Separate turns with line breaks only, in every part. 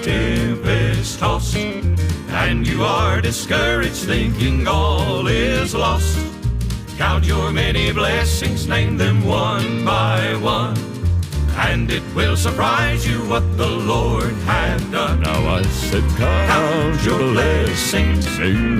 tempest tossed, and you are discouraged, thinking all is lost. Count your many blessings, name them one by one, and it will surprise you what the Lord had done.
Now I said,
count your blessings, name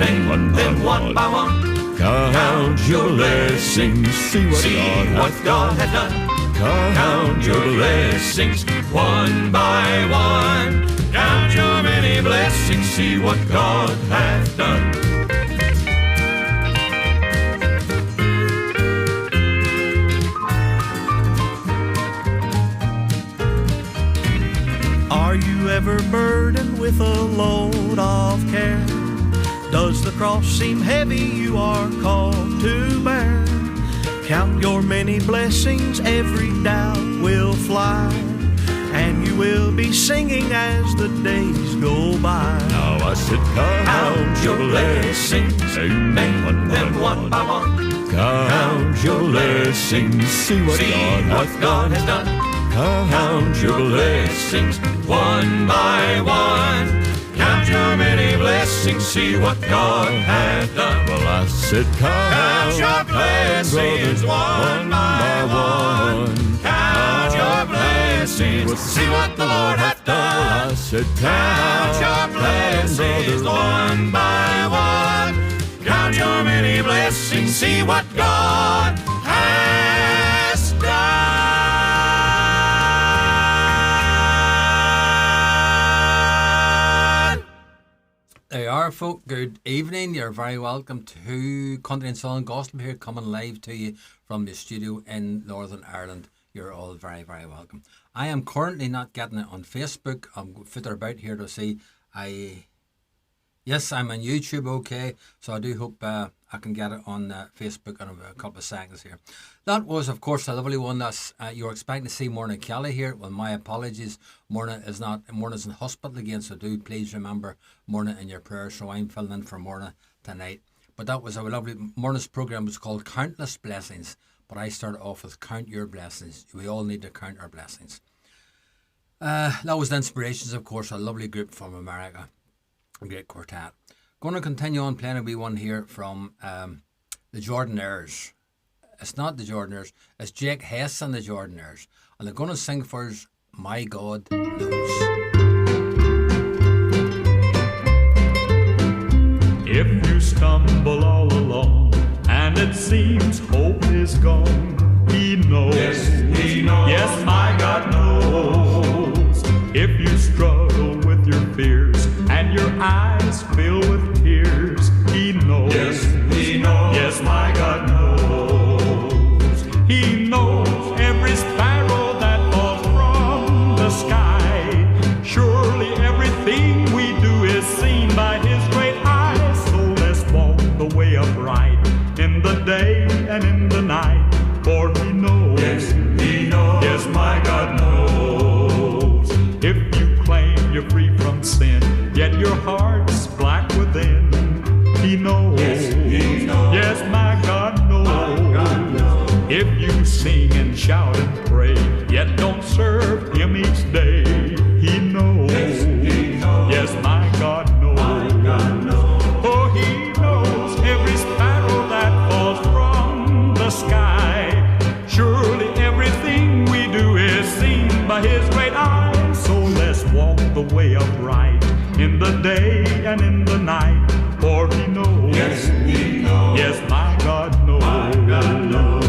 them one by one. Count your blessings, see what God had done. Count your blessings, one by one. Count your many blessings, see what God hath done.
Are you ever burdened with a load of care? Does the cross seem heavy you are called to bear? Count your many blessings, every doubt will fly, and you will be singing as the days go by.
Now I said,
count your blessings, name them one by one.
Count your blessings, see what
God has done. Count your blessings, one by one. Count your many blessings, see what God hath done.
Well, I said,
count your blessings, one by one. Count your blessings, see what the Lord hath done.
Well, I said,
count your blessings, one by one. Count your many blessings, see what God has done.
There you are, folk. Good evening. You're very welcome to Country and Soul and Gospel here, coming live to you from the studio in Northern Ireland. You're all very, very welcome. I am currently not getting it on Facebook. I'm footing about here to see. Yes, I'm on YouTube, okay. So I do hope I can get it on Facebook in a couple of seconds here. That was, of course, a lovely one. That's you were expecting to see Morna Kelly here. Well, my apologies. Morna's in hospital again, so do please remember Morna in your prayers. So I'm filling in for Morna tonight. But that was a lovely. Morna's program was called Countless Blessings, but I started off with Count Your Blessings. We all need to count our blessings. That was the Inspirations, of course, a lovely group from America. A great quartet. Going to continue on playing a wee one here from the Jordanaires. It's not the Jordanaires, it's Jake Hess and the Jordanaires. And they're going to sing for us, My God Knows.
If you stumble all alone and it seems hope is gone, He knows.
Yes, He knows.
Yes, my God knows. If you struggle with your fears and your eyes fill with tears, He knows.
Yes, He knows.
Yes, my God knows. He knows every sparrow that falls from the sky. Surely everything we do is seen by His great eyes. So let's walk the way upright in the day and in the night, for He knows.
Yes, He knows.
Yes, my God knows. If you claim you're free from sin, yet your heart's black within, He knows.
Yes, He knows.
Yes, my God knows.
My God knows.
If you sing and shout and pray, yet don't serve Him each day, He knows.
Yes, He knows.
Yes, my God knows.
My God knows.
Oh, He knows every sparrow that falls from the sky. Surely everything we do is seen by His great eyes. So let's walk the way upright in the day and in the night, for He knows.
Yes, He knows.
Yes, my God knows.
My God knows.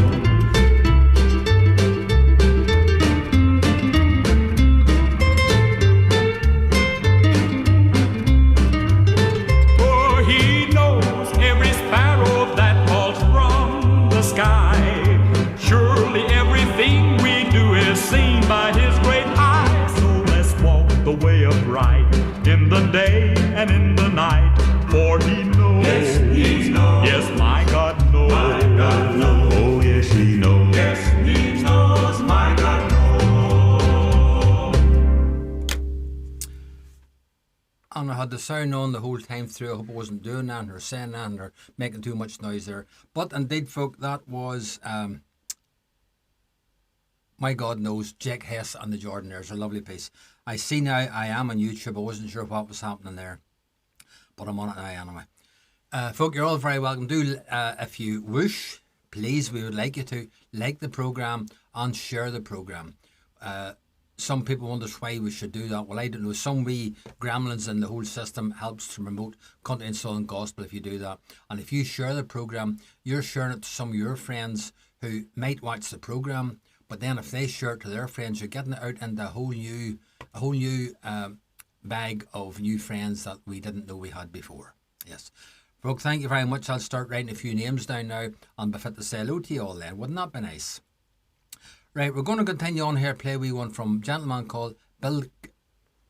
For He knows every sparrow that falls from the sky. Surely everything we do is seen by His great eyes. So let's walk the way upright in the day and in the night, for He knows.
Yes, He knows.
Yes, my God knows.
My God knows.
Oh, yes, He knows.
Yes, He knows. My God knows.
And I had the sound on the whole time through. I hope I wasn't doing that or saying that or making too much noise there. But indeed, folk, that was My God knows, Jake Hess and the Jordanaires, a lovely piece. I see now I am on YouTube. I wasn't sure what was happening there, but I'm on it now anyway. Folk, you're all very welcome. Do, if you wish, please, we would like you to like the programme and share the programme. Some people wonder why we should do that. Well, I don't know. Some wee gremlins in the whole system helps to promote country and soul and gospel if you do that. And if you share the programme, you're sharing it to some of your friends who might watch the programme. But then if they share it to their friends, you're getting it out into a whole new bag of new friends that we didn't know we had before. Yes. Folk, thank you very much. I'll start writing a few names down now and be fit to say hello to you all then. Wouldn't that be nice? Right, we're going to continue on here, play we one from a gentleman called Bill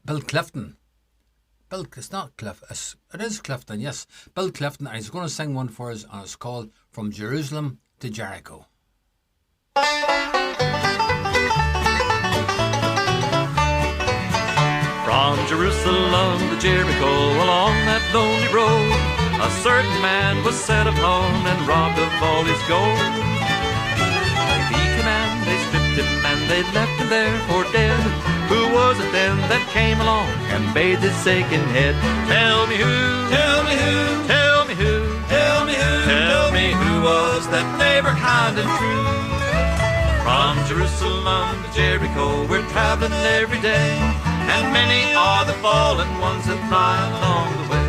Clifton. It's not Cliff, it is Clifton, yes. Bill Clifton, and he's going to sing one for us, and it's called From Jerusalem to Jericho.
From Jerusalem to Jericho, along that lonely road, a certain man was set upon and robbed of all his gold. They beat him and they stripped him and they left him there for dead. Who was it then that came along and bathed his aching head? Tell me who, tell me who, tell me who, tell me who, tell me who was that neighbor kind and true? From Jerusalem to Jericho we're traveling every day, and many are the fallen ones that lie along the way.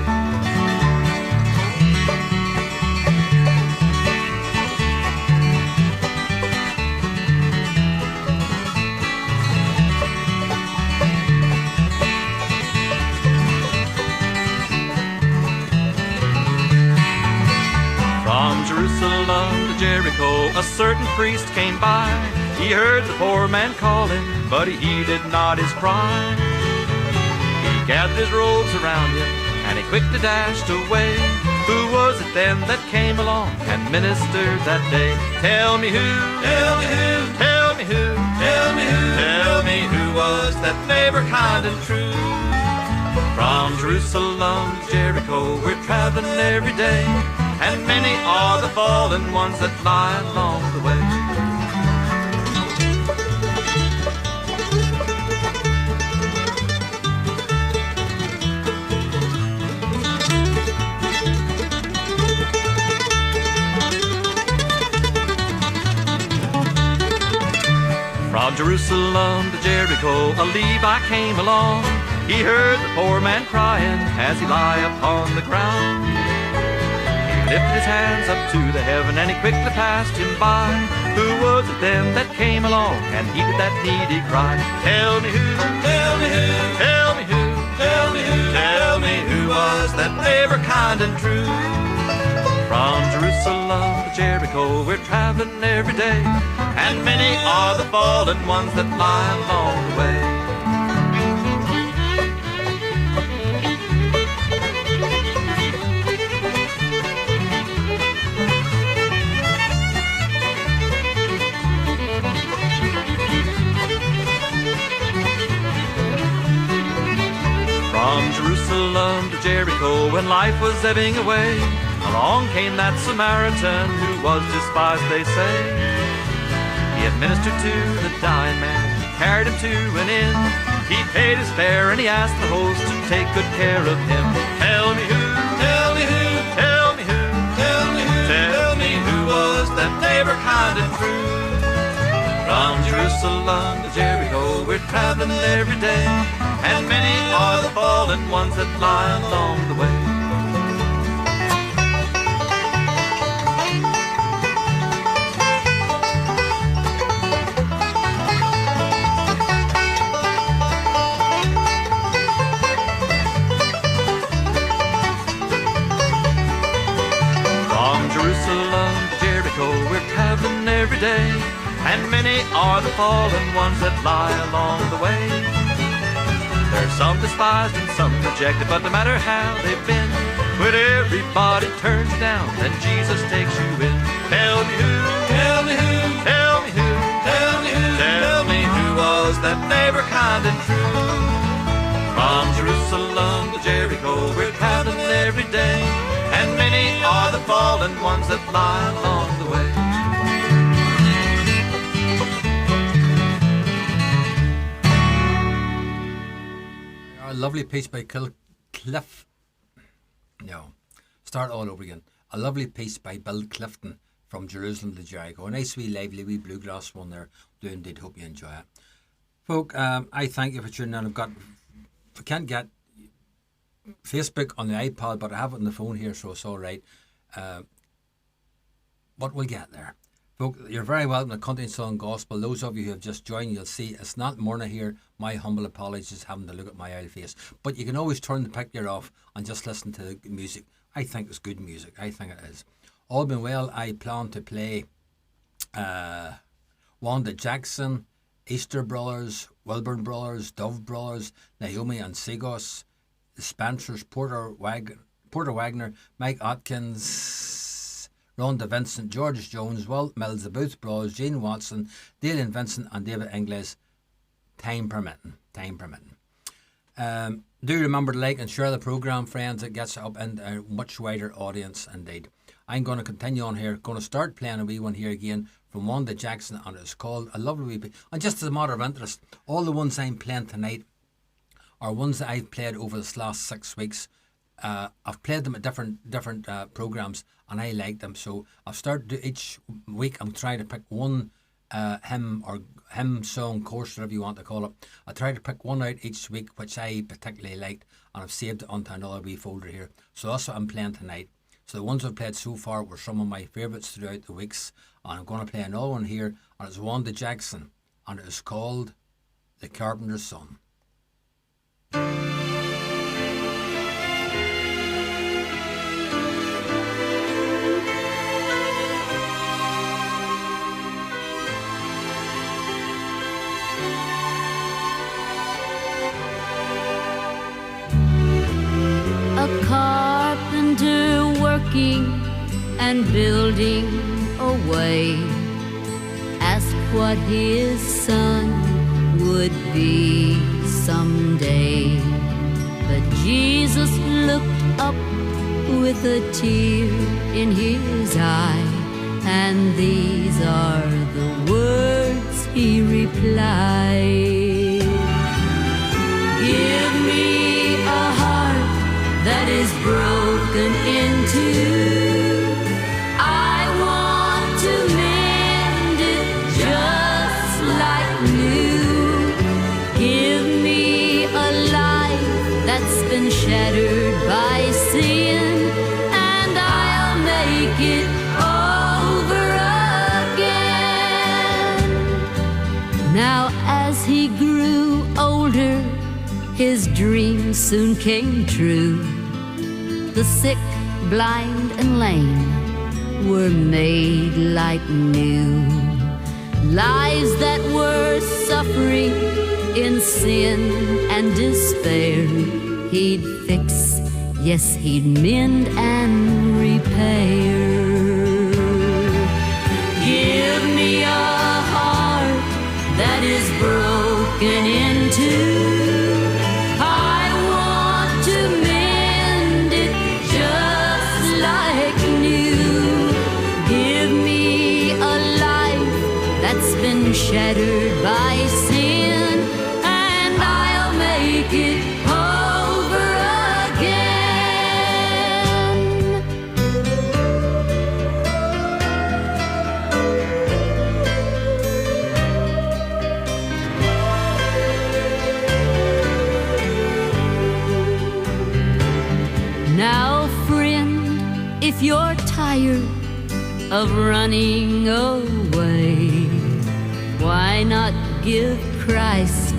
From Jerusalem to Jericho a certain priest came by. He heard the poor man calling, but he heeded not his cry. He gathered his robes around him and he quickly dashed away. Who was it then that came along and ministered that day? Tell me who, tell me who, tell me who, tell me who, tell me who was that neighbor kind and true? From Jerusalem to Jericho we're traveling every day, and many are the fallen ones that lie along the way. From Jerusalem to Jericho a Levi came along. He heard the poor man crying as he lay upon the ground. He lifted his hands up to the heaven and he quickly passed him by. Who was it then that came along and heeded that needy cry? Tell me who, tell me who, tell me who, tell me who, tell me who was that neighbor kind and true? From Jerusalem to Jericho we're traveling every day, and many are the fallen ones that lie along the way. From Jerusalem to Jericho when life was ebbing away, along came that Samaritan who was despised, they say. He administered to the dying man, he carried him to an inn. He paid his fare and he asked the host to take good care of him. Tell me who, tell me who, tell me who, tell me who, tell me who was that neighbor kind and true? From Jerusalem to Jericho we're traveling every day, and many are the fallen ones that lie along the way. From Jerusalem to Jericho we're traveling every day, and many are the fallen ones that lie along the way. There's some despised and some rejected, but no matter how they've been, when everybody turns you down, then Jesus takes you in. Tell me who, tell me who, tell me who, tell me who, tell me who was that neighbor kind and true? From Jerusalem to Jericho we're traveling every day, and many are the fallen ones that lie along the way.
lovely piece by Cliff. No, start all over again. A lovely piece by Bill Clifton from Jerusalem to Jericho. A nice wee lively wee bluegrass one there. Do indeed hope you enjoy it. Folk, I thank you for tuning in. I can't get Facebook on the iPad, but I have it on the phone here, so it's all right. But we'll get there. Folk, you're very welcome to Country and Song Gospel. Those of you who have just joined, you'll see it's not Morna here. My humble apologies having to look at my old face. But you can always turn the picture off and just listen to the music. I think it's good music. I think it is. All being well, I plan to play Wanda Jackson, Easter Brothers, Wilburn Brothers, Dove Brothers, Naomi and Sigos, the Spencers, Porter Wagner, Mike Atkins, Rhonda Vincent, George Jones, Walt Mills, the Booth Brothers, Gene Watson, Dale Vincent and David Inglis. Time permitting. Do remember to like and share the programme, friends. It gets up in a much wider audience indeed. I'm going to continue on here. Going to start playing a wee one here again from Wanda Jackson, and it's called A Lovely Wee Bit. And just as a matter of interest, all the ones I'm playing tonight are ones that I've played over this last 6 weeks. I've played them at different programmes, and I like them. So I've started each week. I'm trying to pick one hymn, song, course, whatever you want to call it. I try to pick one out each week which I particularly liked, and I've saved it onto another wee folder here. So that's what I'm playing tonight. So the ones I've played so far were some of my favourites throughout the weeks, and I'm going to play another one here, and it's Wanda Jackson, and it is called The Carpenter's Son.
A carpenter working and building away asked what his son would be someday. But Jesus looked up with a tear in his eye, and these are the words he replied. Give me a heart that is broken in two. I want to mend it just like new. Give me a life that's been shattered by sin, and I'll make it over again. Now as he grew older, his dreams soon came true. The sick, blind, and lame were made like new. Lives that were suffering in sin and despair, he'd fix, yes, he'd mend and repair. Give me a heart that is broken in two. Shattered by sin, and I'll make it over again. Now, friend, if you're tired of running away, why not give Christ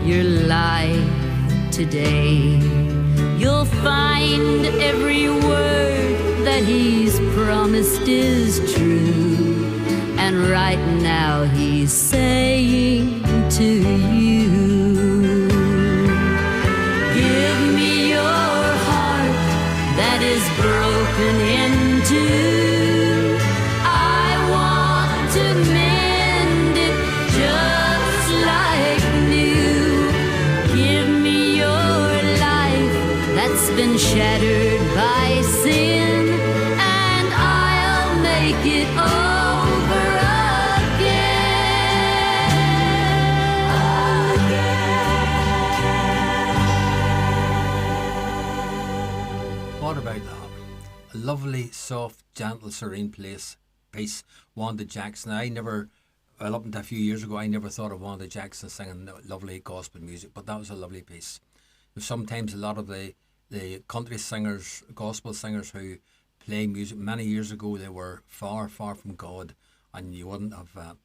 your life today? You'll find every word that he's promised is true, and right now he's saying to you, give me your heart that is broken in two. Been shattered by sin, and I'll make it over again.
A lovely, soft, gentle, serene piece. Wanda Jackson. Up until a few years ago, I never thought of Wanda Jackson singing lovely gospel music, but that was a lovely piece. Sometimes a lot of the country singers, gospel singers who play music, many years ago, they were far, far from God, and you wouldn't have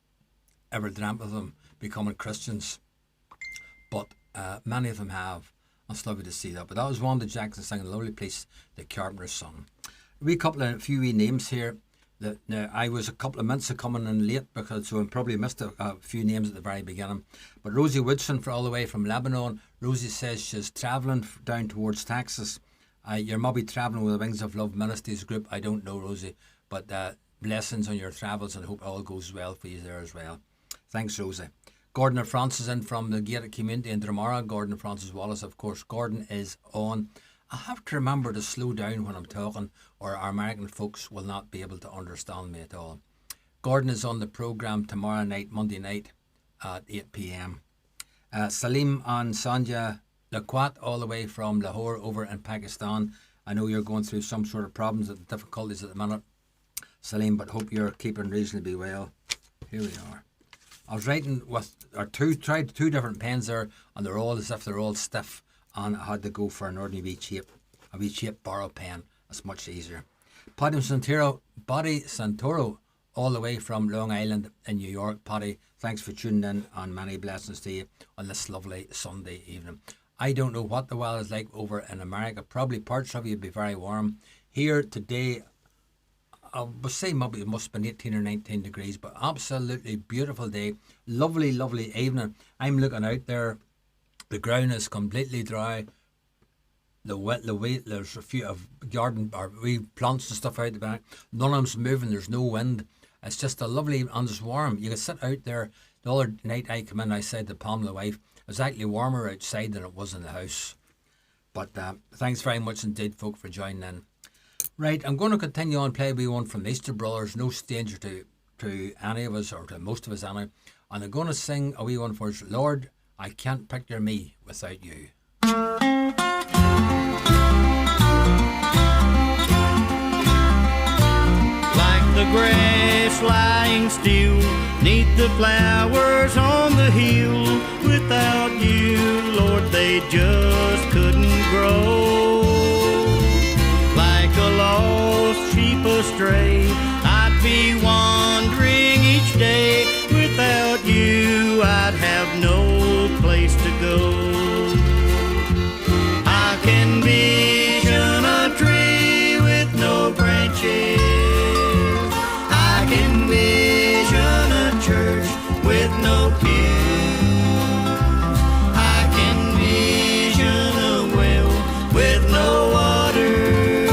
ever dreamt of them becoming Christians. But many of them have. It's lovely to see that. But that was Wanda Jackson singing a lovely piece, The Carpenter's Son. A few wee names here. Now, I was a couple of minutes of coming in late, so I probably missed a few names at the very beginning. But Rosie Woodson, all the way from Lebanon. Rosie says she's travelling down towards Texas. You're maybe travelling with the Wings of Love Ministries group. I don't know, Rosie. But blessings on your travels, and I hope all goes well for you there as well. Thanks, Rosie. Gordon and Francis in from the gated community in Dromara. Gordon and Francis Wallace, of course. Gordon is on. I have to remember to slow down when I'm talking, or our American folks will not be able to understand me at all. Gordon is on the programme tomorrow night, Monday night, at 8 p.m. Salim and Sandhya Lakwat, all the way from Lahore over in Pakistan. I know you're going through some sort of problems and difficulties at the minute, Salim, but hope you're keeping reasonably well. Here we are. I was writing tried two different pens there, and they're all as if they're all stiff. And I had to go for an ordinary a wee cheap borrow pen. It's much easier. Paddy Santoro, all the way from Long Island in New York. Paddy, thanks for tuning in, and many blessings to you on this lovely Sunday evening. I don't know what the weather is like over in America. Probably parts of it will be very warm. Here today, I would say maybe it must have been 18 or 19 degrees, but absolutely beautiful day. Lovely, lovely evening. I'm looking out there. The ground is completely dry. There's a few of garden or wee plants and stuff out the back. None of them's moving. There's no wind. It's just a lovely, and it's warm. You can sit out there. The other night I come in, I said to Pamela, the wife, it was actually warmer outside than it was in the house. But thanks very much indeed, folk, for joining in. Right, I'm going to continue on play wee one from the Easter Brothers. No stranger to any of us, or to most of us anyway. And I'm going to sing a wee one for us. Lord, I can't picture me without you.
Like the grass lying still, neath the flowers on the hill. Without you, Lord, they just couldn't grow. Like a lost sheep astray, I'd be wandering each day. Without you, I'd have no place to go. I can vision a tree with no branches. I can vision a church with no pews. I can vision a well with no water.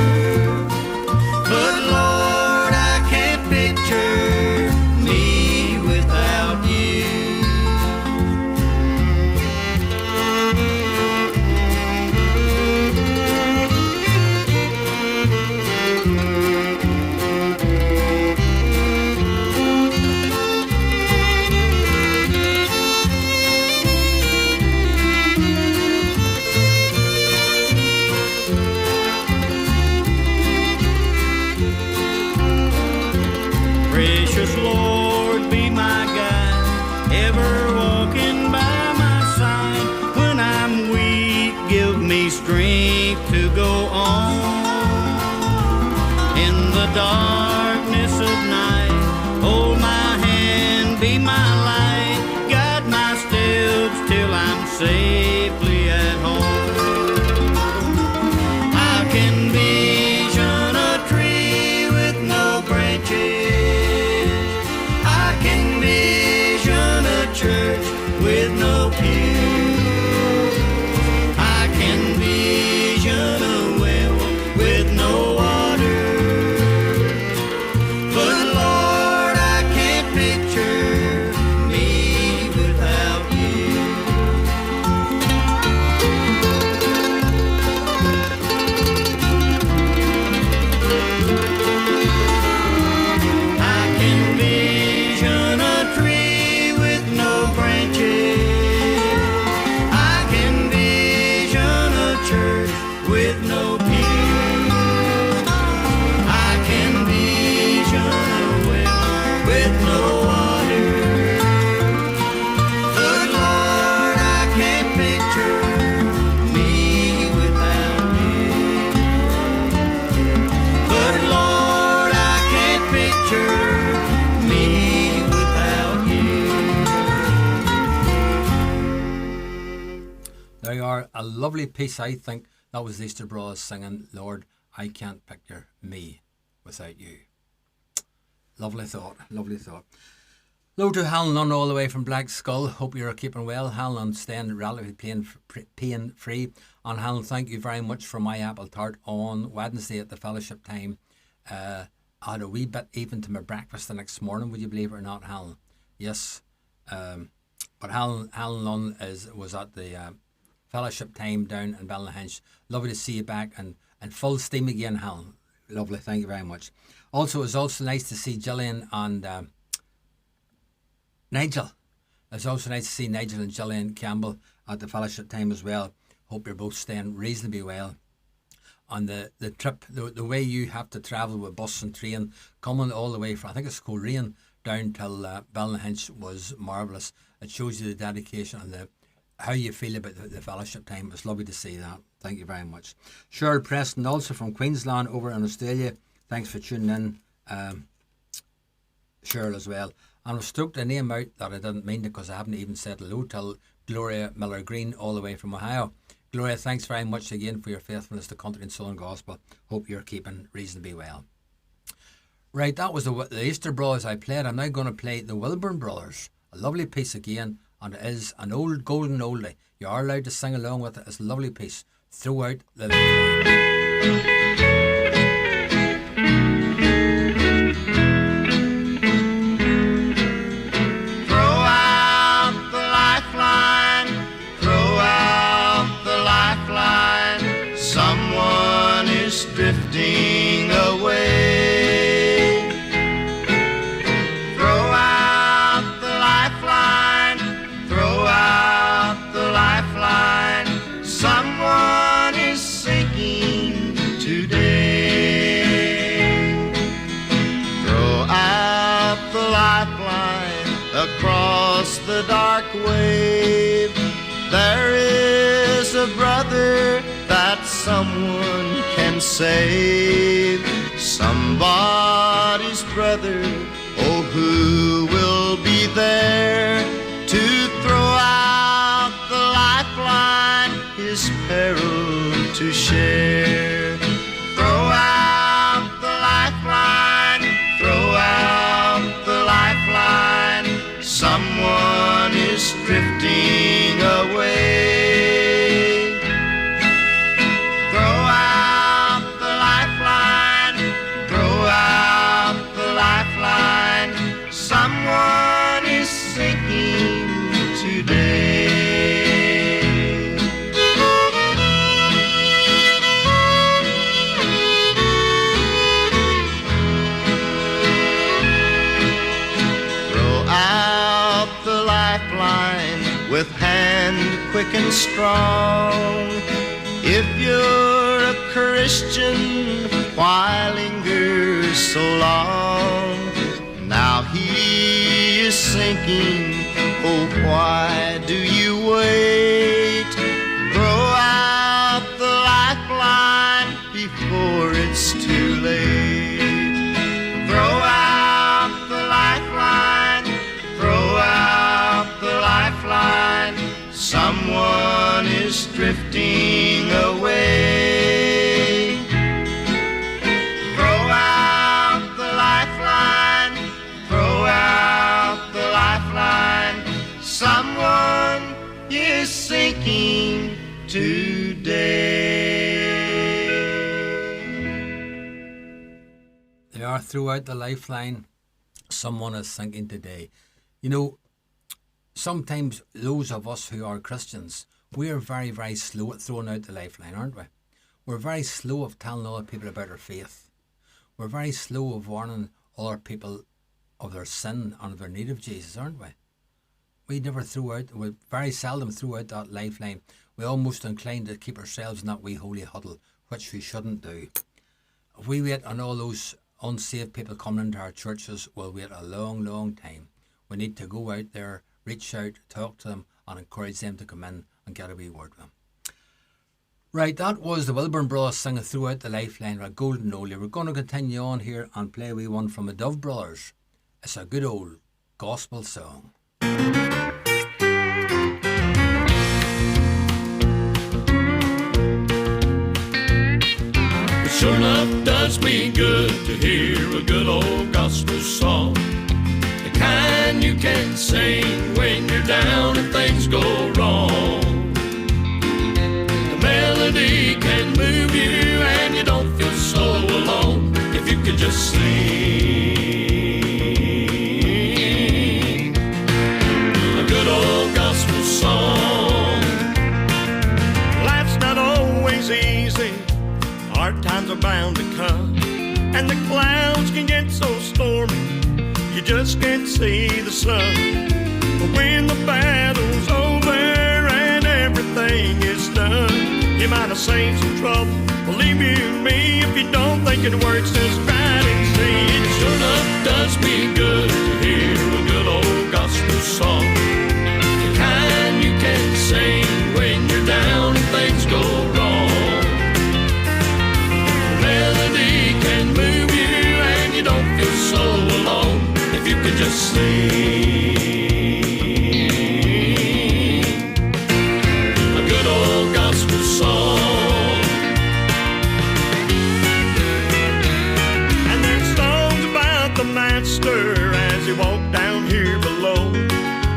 But Lord, I can't picture me without you. Precious Lord, be my guide, ever walking by my side. When I'm weak, give me strength to go on. In the darkness of night, hold my hand, be my light. Guide my steps till I'm safely at home. I can vision a tree with no branches. I can vision a church with no pews. I can vision a well with no water. But Lord, I can't picture me
They are a lovely piece, I think. That was the Easter Brothers singing, Lord, I can't picture me without you. Lovely thought, lovely thought. Hello to Helen all the way from Black Skull. Hope you're keeping well. Helen, staying relatively pain free. And Helen, thank you very much for my apple tart on Wednesday at the fellowship time. I had a wee bit even to my breakfast the next morning, would you believe it or not, Helen? Yes. But Helen Lunn was at the fellowship time down in Ballynahinch. Lovely to see you back and full steam again, Helen. Lovely, thank you very much. Also, it was also nice to see Gillian and Nigel. It's also nice to see Nigel and Gillian Campbell at the fellowship time as well. Hope you're both staying reasonably well. On the trip, the way you have to travel with bus and train, coming all the way from, I think it's Coleraine, down till Ballynahinch was marvellous. It shows you the dedication and how you feel about the fellowship time. It's lovely to see that. Thank you very much. Cheryl Preston, also from Queensland over in Australia. Thanks for tuning in, Cheryl, as well. And I've stroked a name out that I didn't mean because I haven't even said hello till Gloria Miller-Green all the way from Ohio. Gloria, thanks very much again for your faithfulness to country and soul and gospel. Hope you're keeping reasonably well. Right, that was the Easter Brothers I played. I'm now going to play the Wilburn Brothers. A lovely piece again, and it is an old golden oldie. You are allowed to sing along with it. It's a lovely piece throughout the lifeline.
Drifting away. Throw out the lifeline, throw out the lifeline. Someone is sinking today. Throw out the lifeline across the dark wave. There is a brother that someone can save. Somebody's brother, oh, who will be there to throw out the lifeline, his peril to share. Throw out the lifeline, throw out the lifeline. Someone is drifting away. Someone is sinking today. Throw out the lifeline with hand quick and strong. If you're a Christian, why linger so long? Now he is sinking, oh, why do you wait? Throw out the lifeline before it's too late. Throw out the lifeline, throw out the lifeline. Someone is drifting away. Someone is sinking today.
They are throughout the lifeline. Someone is sinking today. You know, sometimes those of us who are Christians, we are very, very slow at throwing out the lifeline, aren't we? We're very slow of telling other people about our faith. We're very slow of warning other people of their sin and of their need of Jesus, aren't we? We very seldom throw out that lifeline. We're almost inclined to keep ourselves in that wee holy huddle, which we shouldn't do. If we wait on all those unsaved people coming into our churches, we'll wait a long, long time. We need to go out there, reach out, talk to them, and encourage them to come in and get a wee word with them. Right, that was the Wilburn Brothers singing throughout the lifeline, a golden oldie. We're going to continue on here and play a wee one from the Dove Brothers. It's a good old gospel song.
sure enough does me good to hear a good old gospel song. The kind you can sing when you're down and things go wrong. The melody can move you and you don't feel so alone if you could just sing a good old gospel song.
Life's not always easy. Hard times are bound to come, and the clouds can get so stormy you just can't see the sun. But when the battle's over and everything is done, you might have saved some trouble. Believe you me, if you don't think it works, just ride and sing.
It sure enough does me good to hear a good old gospel song. The kind you can sing when you're down and things go wrong. Melody can move you and you don't feel so alone if you could just sing a good old gospel song.
And there's songs about the master as he walked down here below,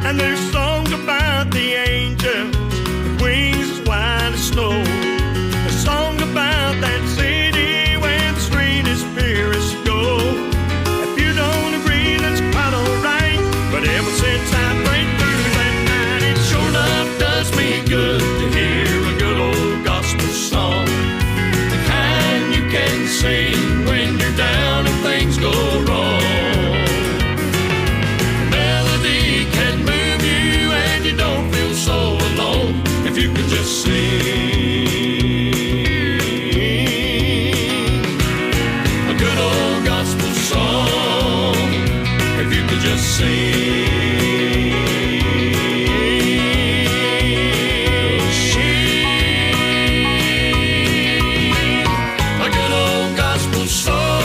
and there's songs about the angels with wings as white as snow. A song about that city where the sweetest spirits go. If you don't agree, that's quite alright, but ever since I prayed through that night, it sure enough
Does me good to hear a good old gospel song. The kind you can sing when you're down and things go wrong. Melody can move you and you don't feel so alone if you could just sing a good old gospel song. If you could just sing a good old gospel song.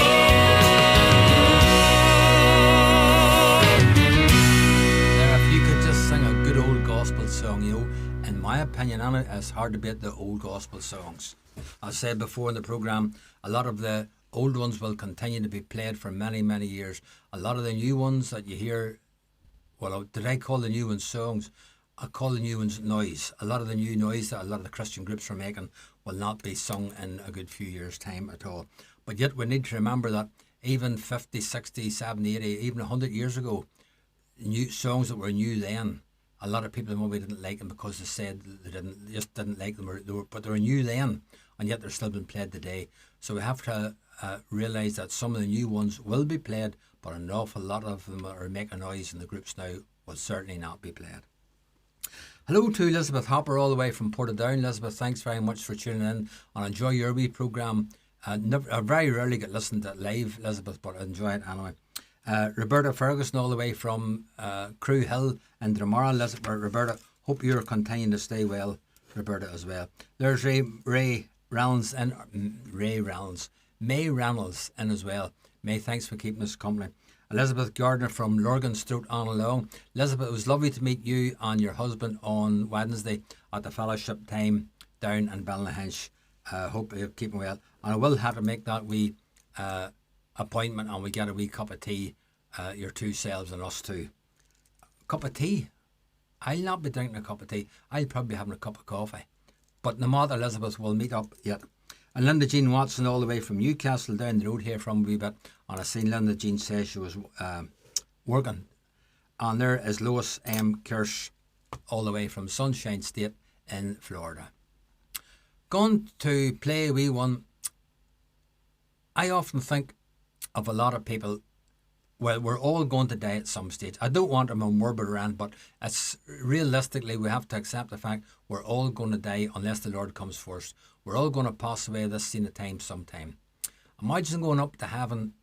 If you could just sing a good old gospel song, you know, in my opinion on it, it's hard to beat the old gospel songs. I said before in the programme, a lot of the old ones will continue to be played for many, many years. A lot of the new ones that you hear, well, did I call the new ones songs? I call the new ones noise. A lot of the new noise that a lot of the Christian groups are making will not be sung in a good few years' time at all. But yet we need to remember that even 50, 60, 70, 80, even 100 years ago, new songs that were new then, a lot of people maybe didn't like them because they said they just didn't like them, but they were new then, and yet they're still being played today. So we have to realise that some of the new ones will be played, but an awful lot of them are making noise in the groups now will certainly not be played. Hello to Elizabeth Hopper all the way from Portadown. Elizabeth, thanks very much for tuning in and enjoy your wee programme. I very rarely get listened to live, Elizabeth, but I enjoy it anyway. Roberta Ferguson all the way from Crew Hill in Dromara. Elizabeth, Roberta, hope you're continuing to stay well, Roberta, as well. There's Ray Reynolds in, May Reynolds in as well. May, thanks for keeping us company. Elizabeth Gardner from Lurganstrode on along. Elizabeth, it was lovely to meet you and your husband on Wednesday at the fellowship time down in Ballynahinch. Hope you're keeping well. And I will have to make that wee appointment and we get a wee cup of tea, your two selves and us too. Cup of tea? I'll not be drinking a cup of tea. I'll probably be having a cup of coffee. But the mother Elizabeth will meet up yet. And Linda Jean Watson all the way from Newcastle down the road here from a wee bit. And I seen Linda Jean say she was working. And there is Lois M. Kirsch all the way from Sunshine State in Florida. Going to play a wee one. I often think of a lot of people, well, we're all going to die at some stage. I don't want to be morbid around, but it's realistically we have to accept the fact we're all going to die unless the Lord comes first. We're all going to pass away this scene of time sometime. Imagine going up to heaven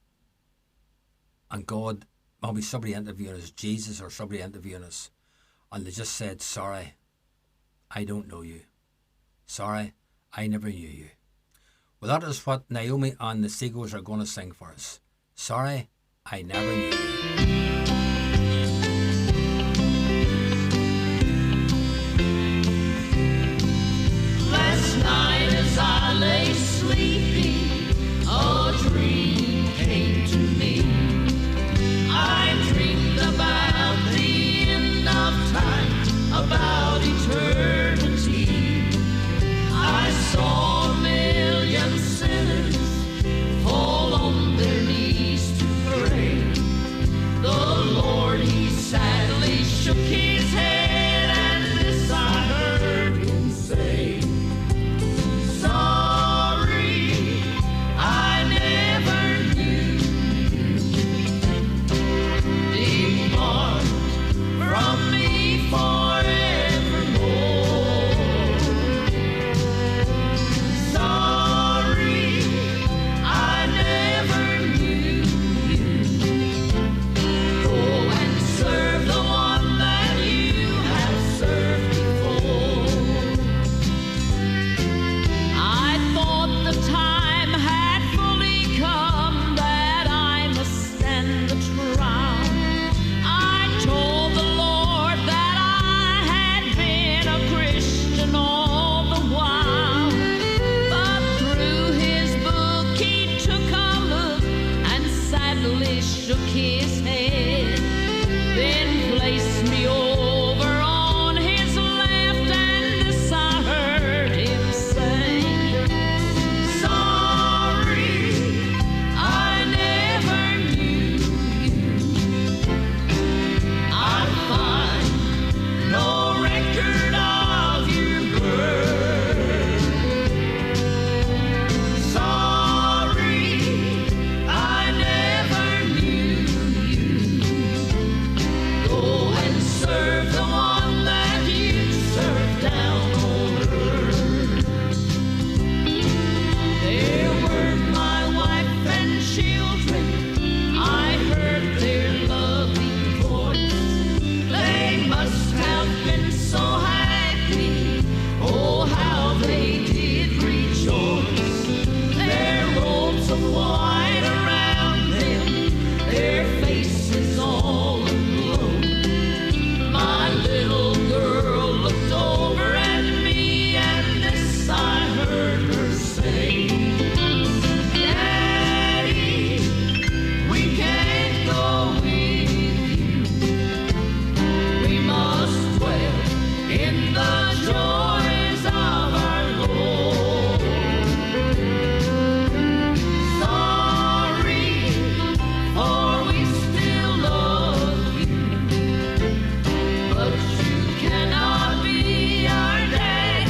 and God, maybe somebody interviewing us, Jesus or somebody interviewing us, and they just said, sorry, I don't know you. Sorry, I never knew you. Well, that is what Naomi and the Seagulls are going to sing for us. Sorry, I never knew you.
Last night as I lay sleeping, shook his head, then placed me over on his left, and this I heard him say, sorry, I never knew you. I find no record of your birth. Sorry, I never knew you. Go and serve the one that you served down on earth. There were my wife and children. I heard their loving voice. They must have been so happy. Oh, how they did rejoice. Their robes of white around them, their faces all aglow. My little girl looked over at me, and this I heard her say, Daddy, we can't go with you. We must dwell in the joys of our Lord. Sorry, for we still love you, but you cannot be our daddy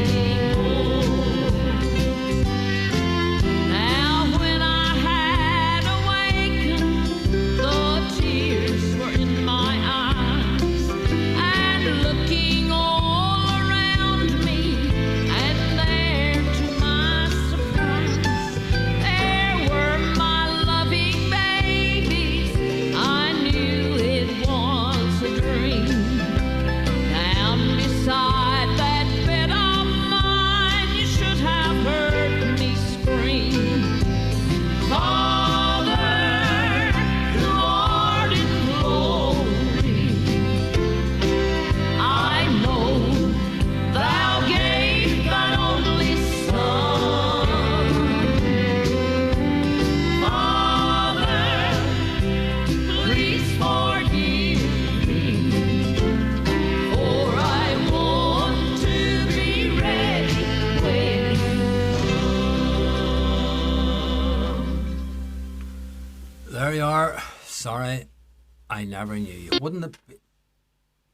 anymore. Now when I had awakened, the tears were in my eyes, and looking all around me, and there to my surprise, there were my loving babies. I knew it was a dream. Down beside that bed of mine, you should have heard me scream, Father, who art in glory, I know thou gave thine only Son. Father, please forgive me, for I want to be ready when you come.
There you are. Sorry, I never knew you. Wouldn't it be,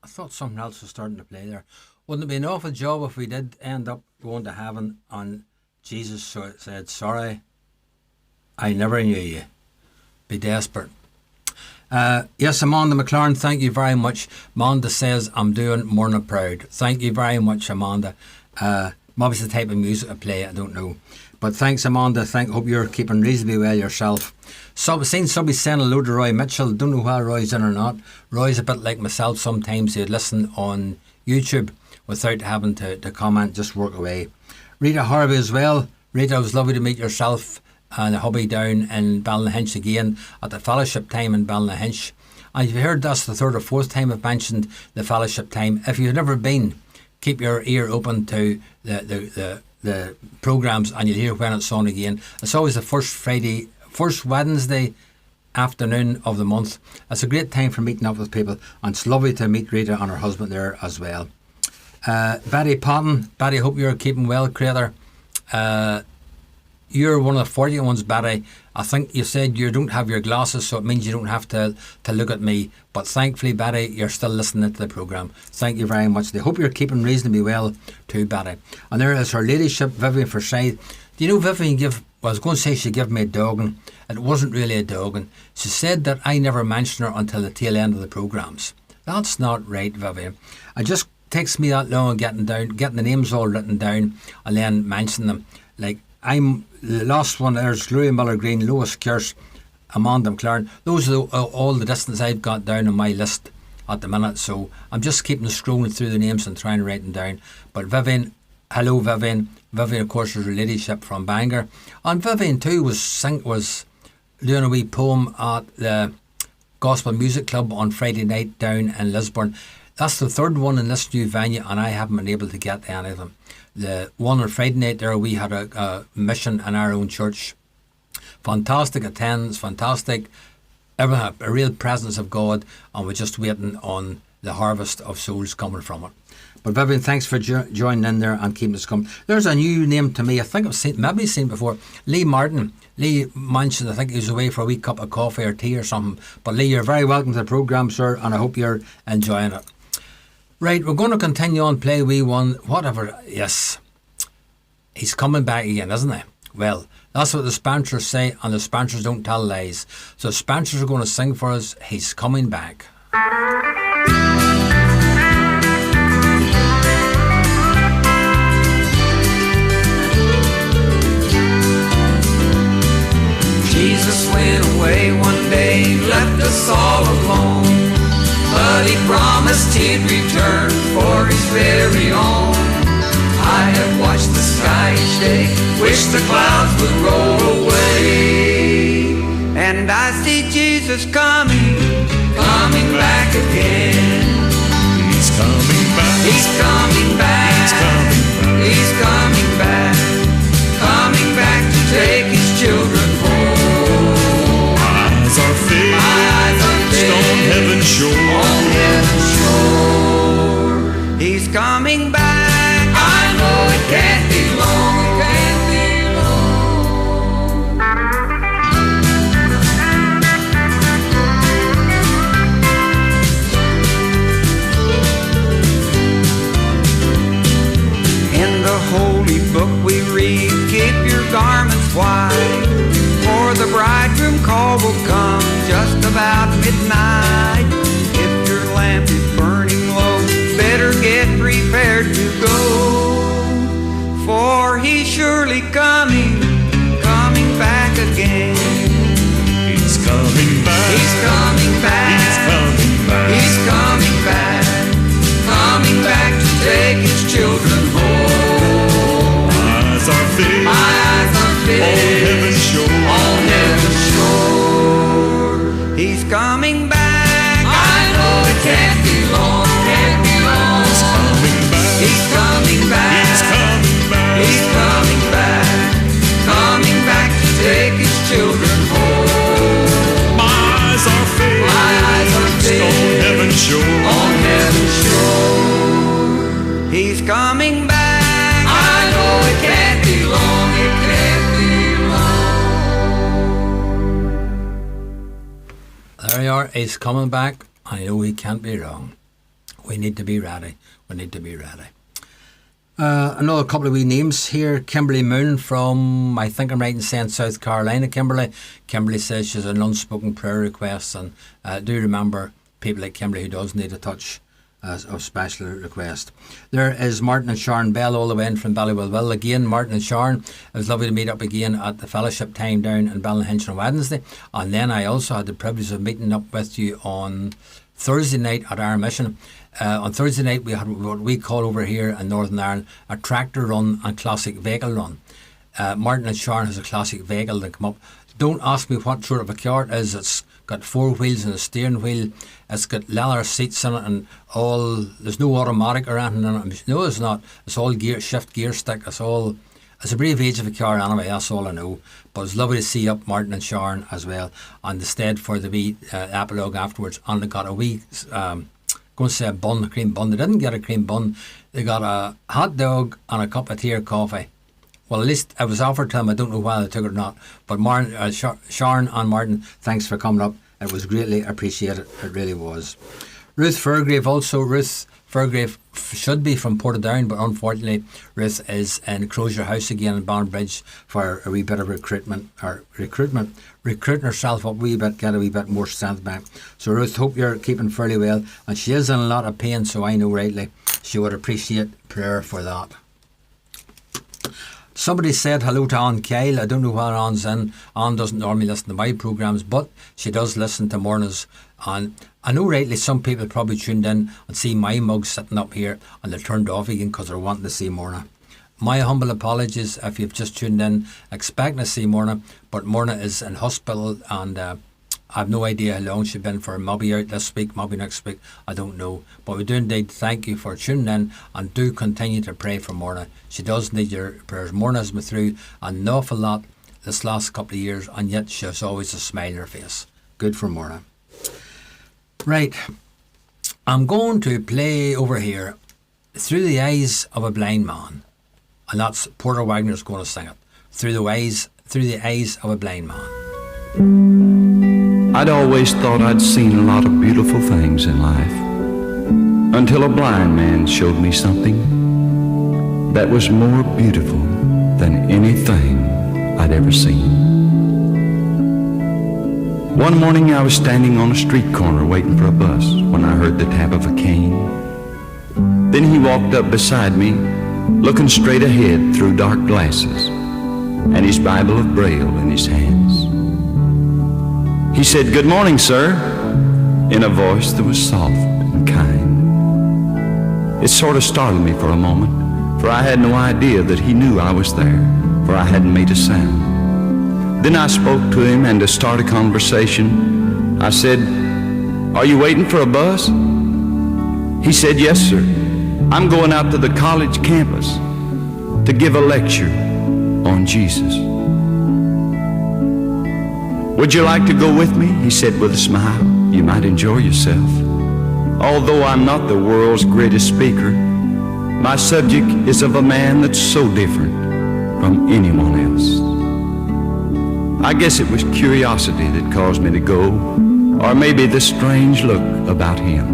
I thought something else was starting to play there. Wouldn't it be an awful job if we did end up going to heaven and Jesus said, sorry, I never knew you. Be desperate. Yes, Amanda McLaren, thank you very much. Amanda says, I'm doing more than proud. Thank you very much, Amanda. What was the type of music I play? I don't know. But thanks, Amanda. Hope you're keeping reasonably well yourself. So I've seen somebody saying hello to Roy Mitchell. Don't know why Roy's in or not. Roy's a bit like myself. Sometimes he'd listen on YouTube without having to comment, just work away. Rita Harvey as well. Rita, it was lovely to meet yourself and the hubby down in Ballynahinch again at the fellowship time in Ballynahinch. And you've heard that's the third or fourth time I've mentioned the fellowship time. If you've never been, keep your ear open to the programmes and you'll hear when it's on again. It's always the first Wednesday afternoon of the month. It's a great time for meeting up with people, and it's lovely to meet Rita and her husband there as well. Betty Patton, Betty, hope you're keeping well, creator. You're one of the 40 ones, Betty. I think you said you don't have your glasses, so it means you don't have to look at me. But thankfully, Betty, you're still listening to the programme. Thank you very much. I hope you're keeping reasonably well too, Betty. And there is her ladyship, Vivian Forsyth. Do you know Vivian I was going to say she gave me a dogging. It wasn't really a dogging. She said that I never mentioned her until the tail end of the programmes. That's not right, Vivian. It just takes me that long getting the names all written down and then mention them. Like, I'm the last one. There's Louis Miller Green, Lois Kearse, Amanda McLaren. Those are all the distance I've got down on my list at the minute. So I'm just keeping scrolling through the names and trying to write them down. But Vivian, hello Vivian. Vivian, of course, is her ladyship from Bangor. And Vivian too was doing a wee poem at the Gospel Music Club on Friday night down in Lisburn. That's the third one in this new venue, and I haven't been able to get any of them. The one on Friday night there, we had a mission in our own church. Fantastic attendance, fantastic everything, a real presence of God, and we're just waiting on the harvest of souls coming from it. But Vivian, thanks for joining in there and keeping us coming. There's a new name to me. I think I've seen before. Lee Martin. Lee mentioned, I think he was away for a wee cup of coffee or tea or something. But Lee, you're very welcome to the programme, sir, and I hope you're enjoying it. Right, we're going to continue on, play wee one, whatever. Yes, he's coming back again, isn't he? Well, that's what the Spancers say, and the Spancers don't tell lies. So the Spancers are going to sing for us, He's Coming Back.
Jesus went away one day, left us all alone, but he promised he'd return for his very own. I have watched the sky each day, wish the clouds would roll away, and I see Jesus coming back again.
He's coming back.
He's coming back.
He's coming back.
He's coming back. Coming back to take his children home.
My eyes are fixed on heaven's shore.
On heaven's shore. He's coming back. I know it can't be long. It can't be In the holy book we read, keep your garments white, for the bridegroom call will come just about midnight. If your lamp is burning low, better get prepared to go, for he's surely coming back again.
He's coming back.
He's coming back.
He's coming back.
He's coming back. Coming back to take his children home.
My eyes are fixed
My eyes are fixed
on heaven's shore.
on heaven's shore. He's coming back. I know it can't be long. Can't be long.
He's coming back.
He's coming back.
He's coming back.
He's coming back. Coming back to take his children home.
My eyes are fixed
My eyes are
on
fixed
heaven's shore.
on heaven's shore. He's coming back. I know it can't be long. It can't be long.
There you are, he's coming back. I know he can't be wrong. We need to be ready. We need to be ready. Another couple of wee names here. Kimberly Moon from, I think I'm right in saying, South Carolina. Kimberly says she's an unspoken prayer request, and do remember people like Kimberly who does need a touch of special request. There is Martin and Sharon Bell all the way in from Ballywellville. Again, Martin and Sharon, it was lovely to meet up again at the fellowship time down in Ballinhinch on Wednesday, and then I also had the privilege of meeting up with you on Thursday night at our mission. On Thursday night we had what we call over here in Northern Ireland a tractor run and classic vehicle run. Martin and Sharon has a classic vehicle that come up. Don't ask me what sort of a car it is. It's got 4 wheels and a steering wheel. It's got leather seats in it and all. There's no automatic or anything in it. No, it's not. It's all shift gear stick. It's a brave age of a car anyway, that's all I know. But it's lovely to see up Martin and Sharon as well. And they stayed for the wee epilogue afterwards, and they got a wee, going to say a cream bun. They didn't get a cream bun. They got a hot dog and a cup of tea or coffee. Well, at least it was offered to them. I don't know whether they took it or not. But Sharon and Martin, thanks for coming up. It was greatly appreciated. It really was. Ruth Fairgrave also. Ruth Fairgrave should be from Portadown, but unfortunately Ruth is in Crozier House again in Bonnybridge for a wee bit of recruitment, recruiting herself up a wee bit, get a wee bit more strength back. So Ruth, hope you're keeping fairly well, and she is in a lot of pain, so I know rightly she would appreciate prayer for that. Somebody said hello to Anne Kyle. I don't know where Anne's in. Anne doesn't normally listen to my programmes, but she does listen to Morna's. And I know rightly some people probably tuned in and see my mug sitting up here and they turned off again because they're wanting to see Morna. My humble apologies if you've just tuned in expecting to see Morna, but Morna is in hospital and I've no idea how long she's been for. Maybe out this week, maybe next week, I don't know. But we do indeed thank you for tuning in and do continue to pray for Morna. She does need your prayers. Morna has been through an awful lot this last couple of years and yet she has always a smile on her face. Good for morning. Right. I'm going to play over here Through the Eyes of a Blind Man. And that's Porter Wagner's going to sing it. Through the eyes of a blind man.
I'd always thought I'd seen a lot of beautiful things in life, until a blind man showed me something that was more beautiful than anything I'd ever seen. One morning I was standing on a street corner waiting for a bus when I heard the tap of a cane. Then he walked up beside me, looking straight ahead through dark glasses, and his Bible of Braille in his hands. He said, "Good morning, sir," in a voice that was soft and kind. It sort of startled me for a moment, for I had no idea that he knew I was there, for I hadn't made a sound. Then I spoke to him, and to start a conversation, I said, "Are you waiting for a bus?" He said, "Yes, sir. I'm going out to the college campus to give a lecture on Jesus." "Would you like to go with me?" he said with a smile. "You might enjoy yourself. Although I'm not the world's greatest speaker, my subject is of a man that's so different from anyone else." I guess it was curiosity that caused me to go, or maybe the strange look about him.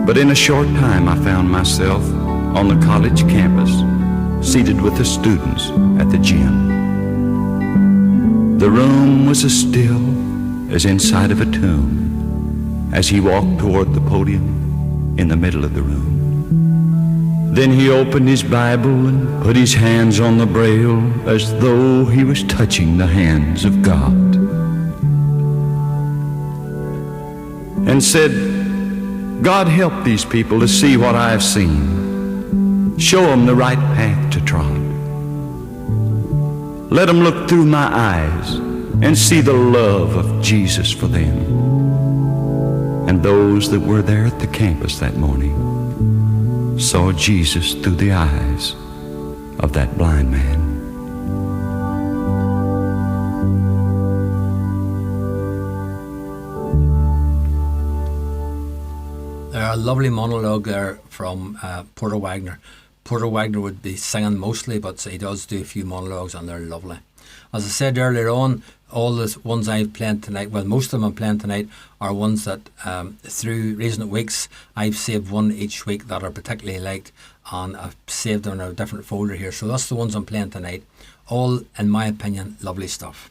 But in a short time I found myself on the college campus, seated with the students at the gym. The room was as still as inside of a tomb as he walked toward the podium in the middle of the room. Then he opened his Bible and put his hands on the Braille as though he was touching the hands of God, and said, "God, help these people to see what I have seen. Show them the right path to trot. Let them look through my eyes and see the love of Jesus for them." And those that were there at the campus that morning saw Jesus through the eyes of that blind man.
A lovely monologue there from Porter Wagner. Porter Wagner would be singing mostly, but he does do a few monologues, and they're lovely. As I said earlier on, all the ones I've played tonight, well, most of them I'm playing tonight, are ones that through recent weeks I've saved one each week that are particularly liked, and I've saved them in a different folder here. So that's the ones I'm playing tonight. All, in my opinion, lovely stuff.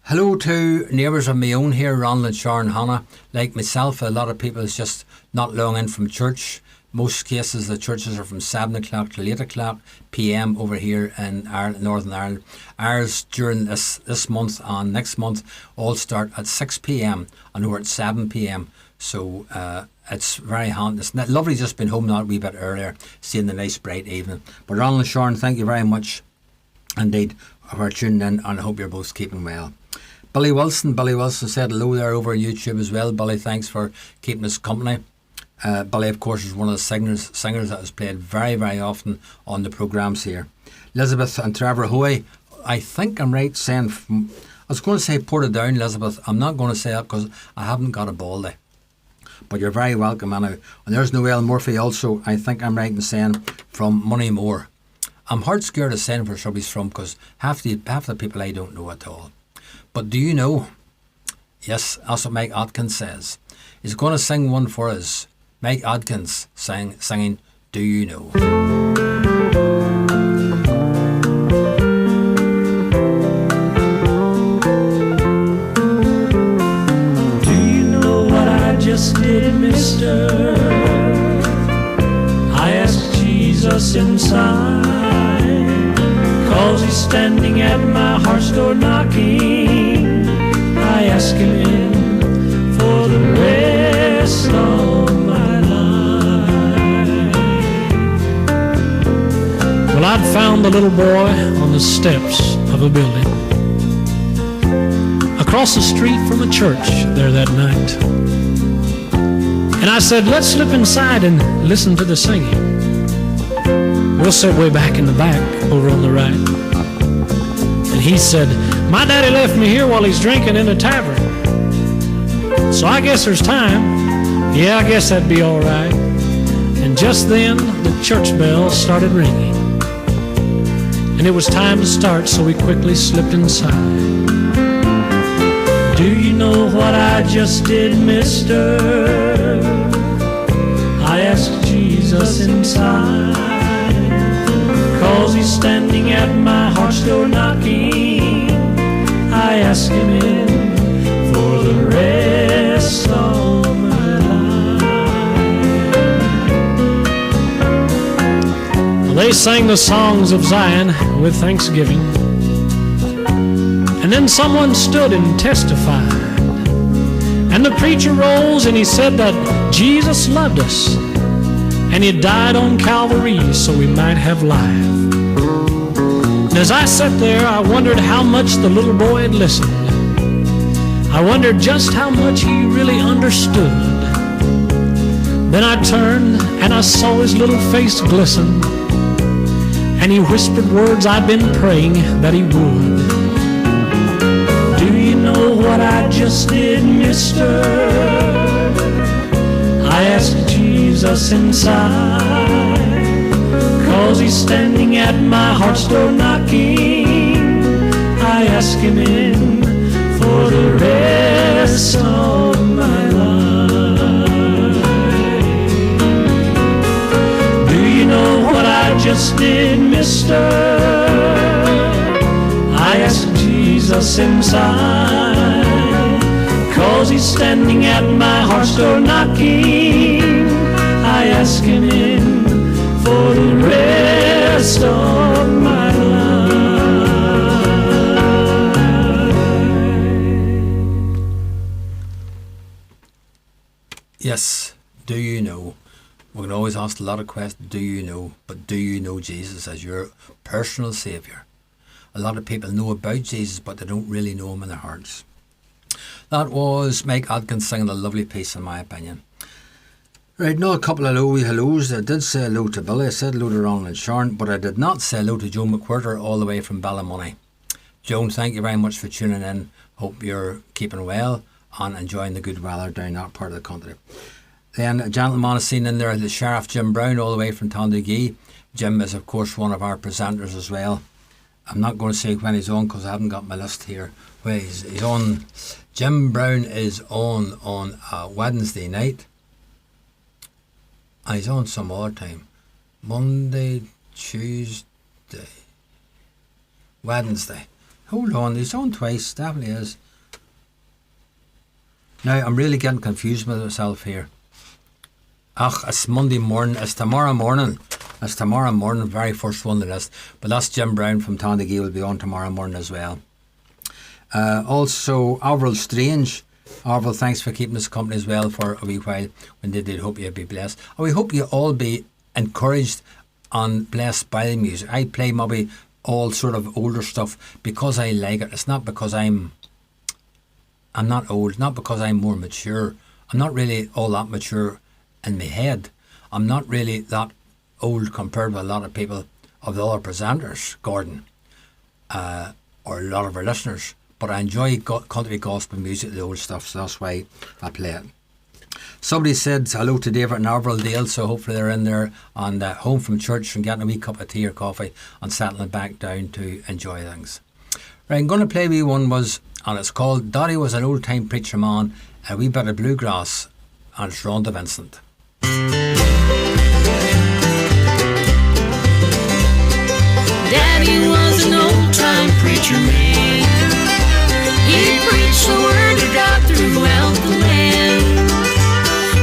Hello to neighbours of my own here, Ronald and Sharon Hannah. Like myself, a lot of people is just not long in from church. Most cases the churches are from 7 o'clock to 8 o'clock p.m. over here in Ireland, Northern Ireland. Ours during this month and next month all start at 6 p.m. and we're at 7 p.m. So it's very handy. It's lovely just been home that wee bit earlier, seeing the nice bright evening. But Ronald and Sharon, thank you very much indeed for tuning in, and I hope you're both keeping well. Billy Wilson said hello there over on YouTube as well. Billy, thanks for keeping us company. Billy, of course, is one of the singers that has played very, very often on the programmes here. Elizabeth and Trevor Hoy, I think I'm right saying, I was going to say Portadown, Elizabeth. I'm not going to say that because I haven't got a baldy. But you're very welcome, Anna. And there's Noel Murphy also, I think I'm right in saying, from Moneymore. I'm hard scared of saying where somebody's from because half the people I don't know at all. But do you know? Yes, that's what Mike Atkins says. He's going to sing one for us. Mike Atkins singing Do You Know?
Do you know what I just did, mister? I asked Jesus inside, 'cause he's standing at my heart's door knocking. I asked him in for the rest of my life. Well, I'd found the little boy on the steps of a building across the street from a church there that night. And I said, let's slip inside and listen to the singing. We'll sit way back in the back over on the right. And He said, my daddy left me here while he's drinking in a tavern. So I guess there's time. Yeah, I guess that'd be all right. And just then, the church bell started ringing. And it was time to start, so we quickly slipped inside. Do you know what I just did, mister? I asked Jesus inside. 'Cause he's standing at my heart's door knocking. I asked him in for the rest of my life. They sang the songs of Zion with thanksgiving. And then someone stood and testified. And the preacher rose and he said that Jesus loved us. And he died on Calvary so we might have life. And as I sat there, I wondered how much the little boy had listened. I wondered just how much he really understood. Then I turned and I saw his little face glisten. And he whispered words I'd been praying that he would. Do you know what I just did, mister? I asked Jesus inside. 'Cause he's standing at my heart's door knocking. I asked him in for the rest of my life. Do you know what I just did, mister? I asked Jesus inside. 'Cause he's standing at my heart's door knocking. I ask him in for the rest of my life.
Yes, do you know? We can always ask a lot of questions, do you know? But do you know Jesus as your personal Saviour? A lot of people know about Jesus, but they don't really know him in their hearts. That was Mike Adkins singing a lovely piece, in my opinion. Right, now a couple of hellos. I did say hello to Billy. I said hello to Ronald and Sharon, but I did not say hello to Joan McWhirter all the way from Ballymoney. Joan, thank you very much for tuning in. Hope you're keeping well and enjoying the good weather down that part of the country. Then a gentleman is seen in there, the Sheriff Jim Brown, all the way from Tondagee. Jim is, of course, one of our presenters as well. I'm not going to say when he's on because I haven't got my list here. Well, he's on. Jim Brown is on Wednesday night. And he's on some other time. Monday, Tuesday, Wednesday. Hold on, he's on twice, definitely is. Now, I'm really getting confused with myself here. It's Monday morning, it's tomorrow morning. It's tomorrow morning, very first one on the list. But that's Jim Brown from Tondagee will be on tomorrow morning as well. Also, Avril Strange. Avril, thanks for keeping us company as well for a wee while. We did hope you'd be blessed. And we hope you all be encouraged and blessed by the music. I play maybe all sort of older stuff because I like it. It's not because I'm not old, not because I'm more mature. I'm not really all that mature in my head. I'm not really that old compared with a lot of people of the other presenters, Gordon, or a lot of our listeners. But I enjoy country gospel music, the old stuff, so that's why I play it. Somebody said hello to David and Avril Dale, so hopefully they're in there and home from church and getting a wee cup of tea or coffee and settling back down to enjoy things. Right, I'm going to play a wee one, and it's called Daddy Was an Old Time Preacher Man, a wee bit of bluegrass, and it's Rhonda Vincent.
Daddy was an old-time preacher man. He preached the word of God throughout the land.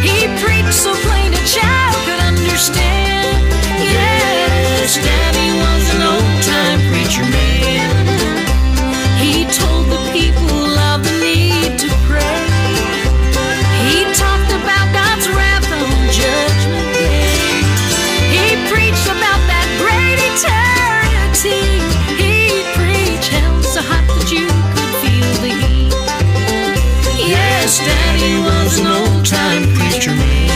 He preached so plain a child could understand. Yes, Daddy was an old-time preacher man. He told the people of the need to pray. He talked about God's wrath on Judgment Day. He preached about that great eternity. He preached hell so hot that you could feel the heat. Yes, Daddy was an old-time preacher man,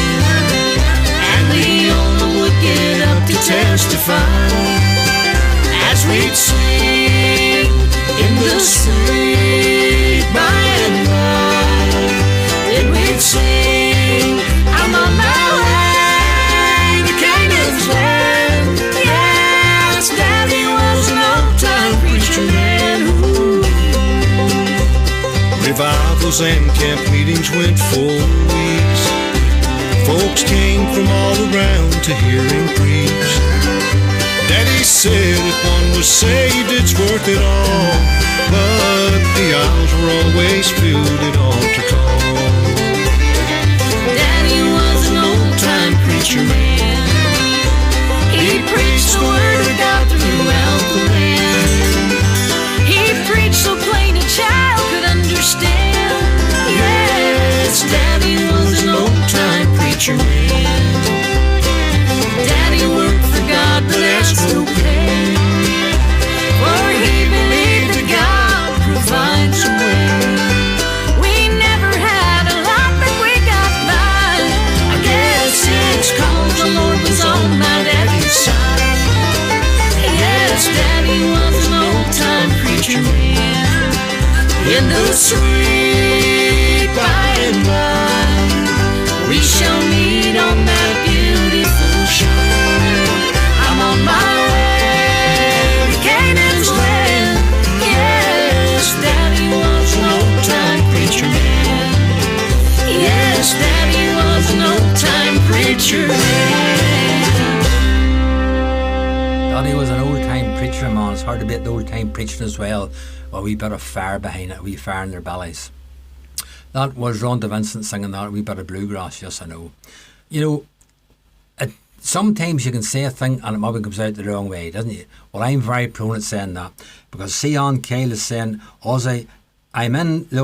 and the owner would get up to testify as we'd sing the sweet by and by, then we'd sing, I'm on my way to Canaan's land. Yes, Daddy was an old-time preacher man. Ooh.
Revivals and camp meetings went for weeks. Folks came from all around to hear him preach. Daddy said if one was saved, it's worth it all. But the aisles were always filled at altar call.
Daddy was an old-time preacher man. He preached the word of God throughout the land. He preached so plain a child could understand. Yes, Daddy was an old-time preacher man. Daddy worked for God but asked no pay, for he believed that God provides a way. We never had a lot but we got by. I guess it's 'cause the Lord was on my daddy's side. Yes, Daddy was an old-time preacher man. In the sweet by and by, we shall meet on that beautiful shore. I'm on my way to Canaan's land. Yes, Daddy was an old-time preacher man. Yes, Daddy was an old-time preacher man.
Daddy was an old-time preacher, man. It's hard to beat the old-time preaching as well. A wee bit of fire behind it, a wee fire in their bellies. That was Rhonda Vincent singing that, a wee bit of bluegrass, yes I know. You know, sometimes you can say a thing and it maybe comes out the wrong way, doesn't it? Well, I'm very prone at saying that, because Sion Kyle is saying, Ossie, I'm in, the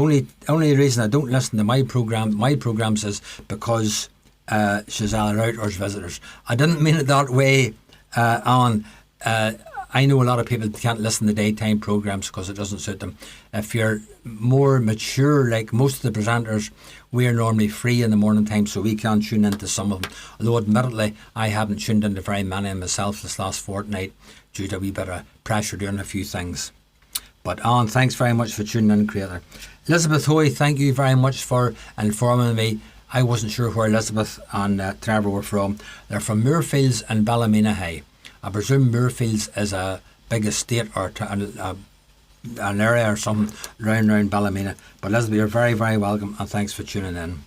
only reason I don't listen to my programs is because she's either out or she's visitors. I didn't mean it that way, Alan. I know a lot of people can't listen to daytime programs because it doesn't suit them. If you're more mature, like most of the presenters, we're normally free in the morning time, so we can tune into some of them. Although admittedly, I haven't tuned into very many of myself this last fortnight due to a wee bit of pressure doing a few things. But Alan, thanks very much for tuning in, Creator. Elizabeth Hoy, thank you very much for informing me. I wasn't sure where Elizabeth and Trevor were from. They're from Moorfields and Ballymena High. I presume Moorfields is a big estate or an area or something round Ballymena. But Elizabeth, you're very, very welcome and thanks for tuning in.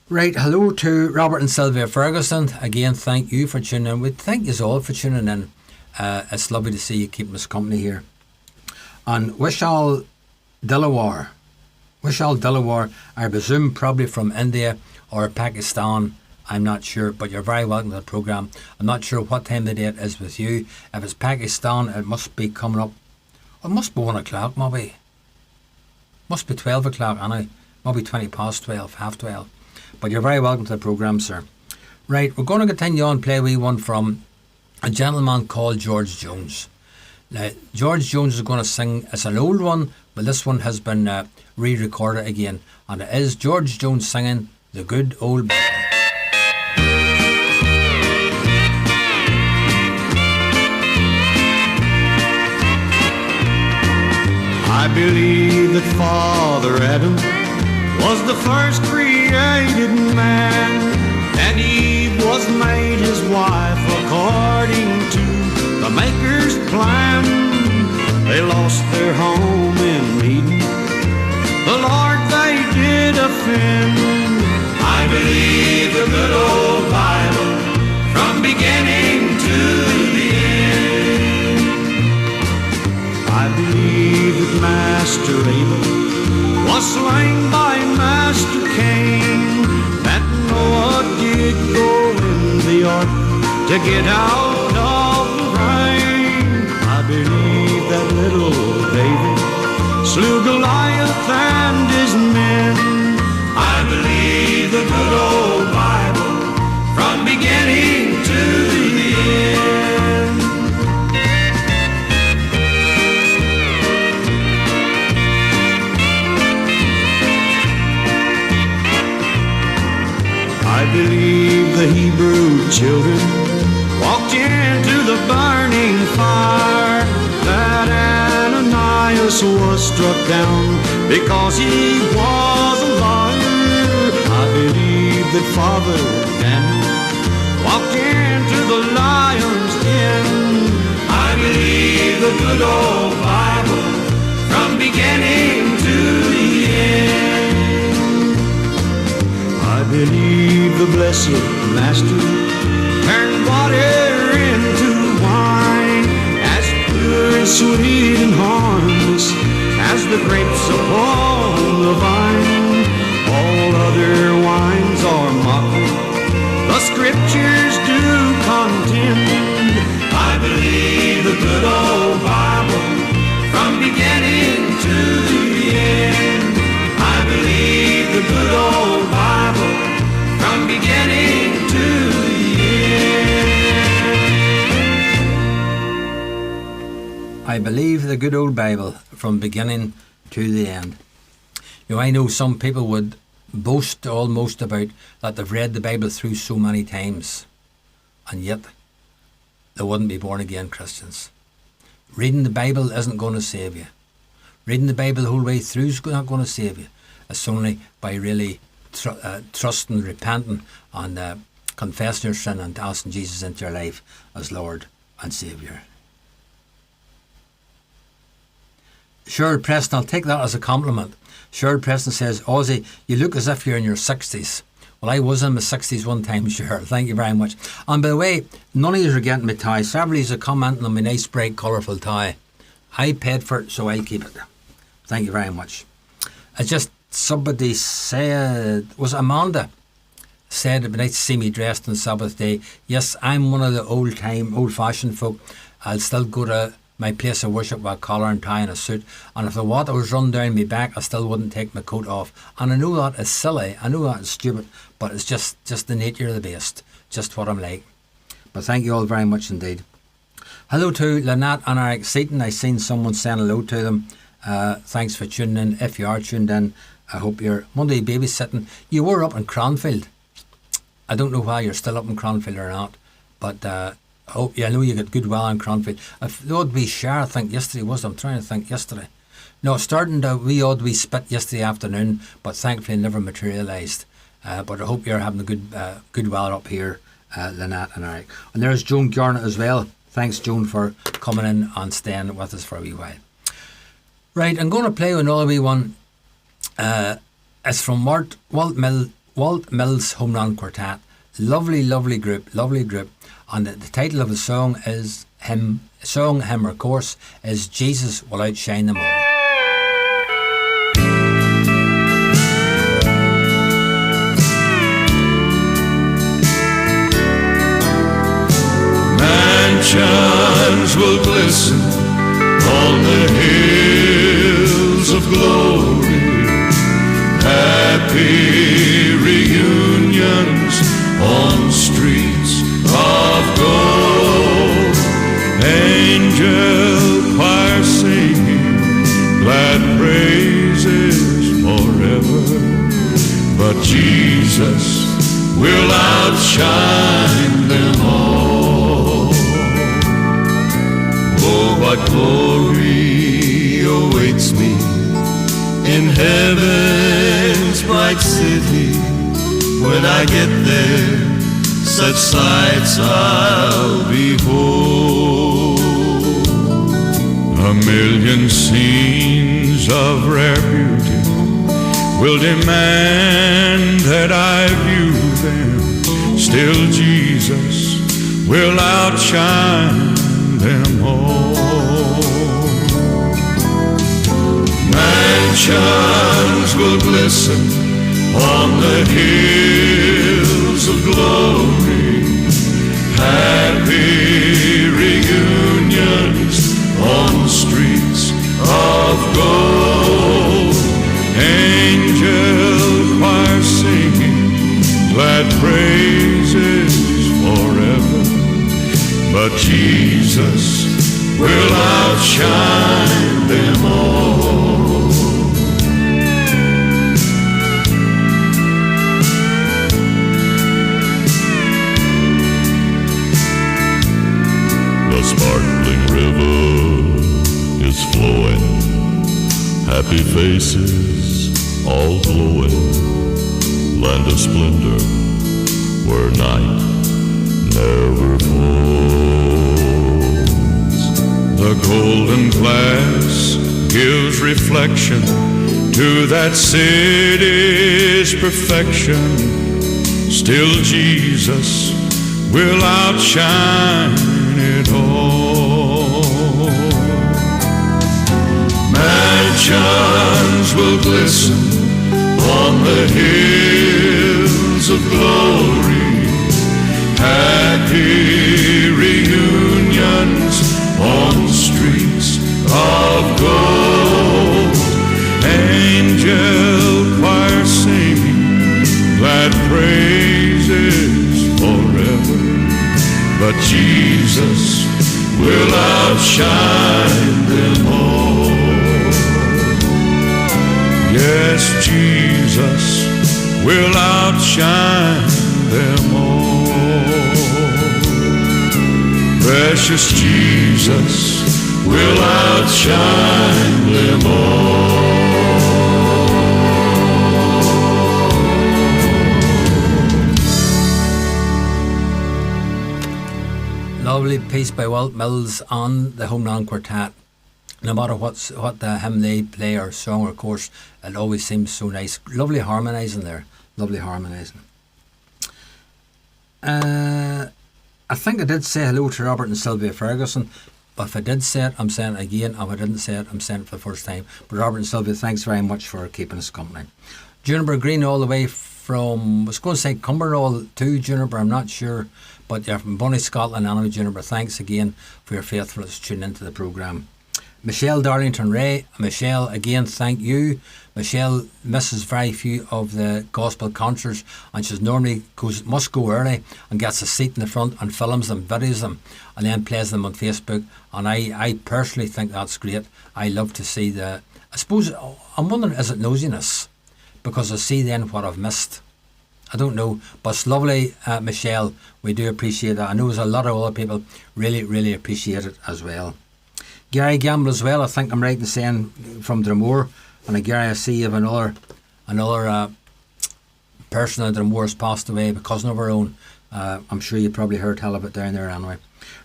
Right, hello to Robert and Sylvia Ferguson. Again, thank you for tuning in. We thank you all for tuning in. It's lovely to see you keeping us company here. And Vishal Dilawar, I presume probably from India or Pakistan. I'm not sure, but you're very welcome to the programme. I'm not sure what time of the day it is with you. If it's Pakistan, it must be coming up. It must be 1 o'clock, maybe. Must be 12 o'clock, and I maybe 20 past 12, half 12. But you're very welcome to the programme, sir. Right, we're going to continue on, play wee one from a gentleman called George Jones. Now, George Jones is going to sing. It's an old one, but this one has been re-recorded again, and it is George Jones singing The Good Old Bible.
I believe that Father Adam was the first created man, and Eve was made his wife according to the Maker's plan. They lost their home in Eden, the Lord they did offend. I believe the good old Bible from beginning to the end. I believe that Master Abel was slain by Master Cain, that Noah did go in the ark to get out of the rain. I believe that little David slew Goliath and his men. I believe the good old Bible from beginning to the end. I believe the Hebrew children walked into the burning fire, that Ananias
Jesus was struck down because he was a liar. I believe that Father Daniel walked into the lion's den. I believe the good old Bible from beginning to the end. I believe the blessed Master turned water into wine, as pure and sweet and harmless as the grapes upon the vine. All other wines are mockery, the scriptures do contend. I believe the good old Bible from beginning to the end. I believe the good old Bible from beginning to the end.
I believe the good old Bible from beginning to the end. You know, I know some people would boast almost about that they've read the Bible through so many times, and yet they wouldn't be born again Christians. Reading the Bible isn't going to save you. Reading the Bible the whole way through is not going to save you. It's only by really trusting, repenting, and confessing your sin and asking Jesus into your life as Lord and Saviour. Cheryl Preston, I'll take that as a compliment. Cheryl Preston says, Ossie, you look as if you're in your 60s. Well, I was in my 60s one time, Cheryl. Thank you very much. And by the way, none of you are getting my tie. Several of you are commenting on my nice, bright, colourful tie. I paid for it, so I'll keep it. Thank you very much. It's just somebody said, was Amanda, said it'd be nice to see me dressed on Sabbath day. Yes, I'm one of the old-fashioned folk. I'll still go to my place of worship with a collar and tie and a suit, and if the water was run down my back, I still wouldn't take my coat off. And I know that is silly, I know that is stupid, but it's just the nature of the beast, just what I'm like. But thank you all very much indeed. Hello to Lynette and Eric Seaton. I seen someone saying hello to them. Thanks for tuning in. If you are tuned in, I hope you're Monday babysitting. You were up in Cronfield. I don't know why you're still up in Cronfield or not, but I know you got good well in Cronfield. If the odd wee shower, I think yesterday was, I'm trying to think yesterday. No, starting the wee odd wee spit yesterday afternoon, but thankfully never materialised. But I hope you're having a good weather up here, Lynette and Eric. And there's Joan Garnett as well. Thanks, Joan, for coming in and staying with us for a wee while. Right, I'm going to play another wee one. It's from Walt Mills Home Run Quartet. Lovely, lovely group. And the title of the song is or course is Jesus Will Outshine Them All.
Mansions will glisten on the hills of glory. Happy reunions on streets of gold. Angel choir singing glad praises forever. But Jesus will outshine them all. Oh, what glory awaits me in heaven's bright city. When I get there, such sights I'll behold. A million scenes of rare beauty will demand that I view them. Still Jesus will outshine them all. Mansions will glisten on the hills of glory. Happy reunions on streets of gold. Angel choir singing glad praises forever. But Jesus will outshine them all. The sparkling river is flowing places all glowing, land of splendor where night never falls. The golden glass gives reflection to that city's perfection. Still Jesus will outshine it all. Mansions will glisten on the hills of glory, happy reunions on streets of gold, angel choir singing glad praises forever. But Jesus will outshine them all. Yes, Jesus will outshine them all. Precious Jesus will outshine them all.
Lovely piece by Walt Mills on the Homeland Quartet. No matter what the hymn they play or song or course, it always seems so nice. Lovely harmonising there. Lovely harmonising. I think I did say hello to Robert and Sylvia Ferguson, but if I did say it, I'm saying it again. If I didn't say it, I'm saying it for the first time. But Robert and Sylvia, thanks very much for keeping us company. Juniper Green all the way from, I was going to say Cumbernauld to Juniper, I'm not sure, but you're from Bunny, Scotland. Anyway, Juniper, thanks again for your faithfulness tuning into the programme. Michelle Darlington Ray, Michelle, again, thank you. Michelle misses very few of the gospel concerts, and she normally must go early and gets a seat in the front and films them, videos them, and then plays them on Facebook. And I personally think that's great. I love to see I suppose, I'm wondering, is it nosiness? Because I see then what I've missed. I don't know, but it's lovely, Michelle. We do appreciate that. I know there's a lot of other people really, really appreciate it as well. Gary Gamble as well, I think I'm right in saying, from Drumore. And Gary, I see you have another person in Drumore has passed away, a cousin of her own. I'm sure you probably heard tell of it down there anyway.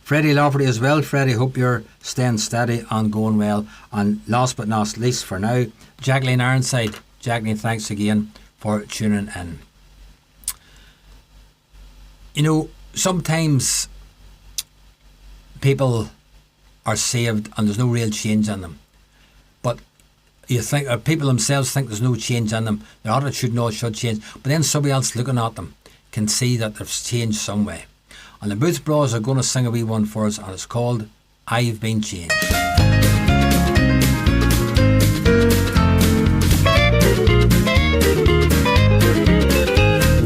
Freddie Lafferty as well. Freddie, hope you're staying steady and going well. And last but not least for now, Jacqueline Ironside. Jacqueline, thanks again for tuning in. You know, sometimes people are saved and there's no real change in them. But you think, or people themselves think there's no change in them. Their attitude no should change. But then somebody else looking at them can see that they've changed some way. And the Booth Bros are going to sing a wee one for us, and it's called I've Been Changed.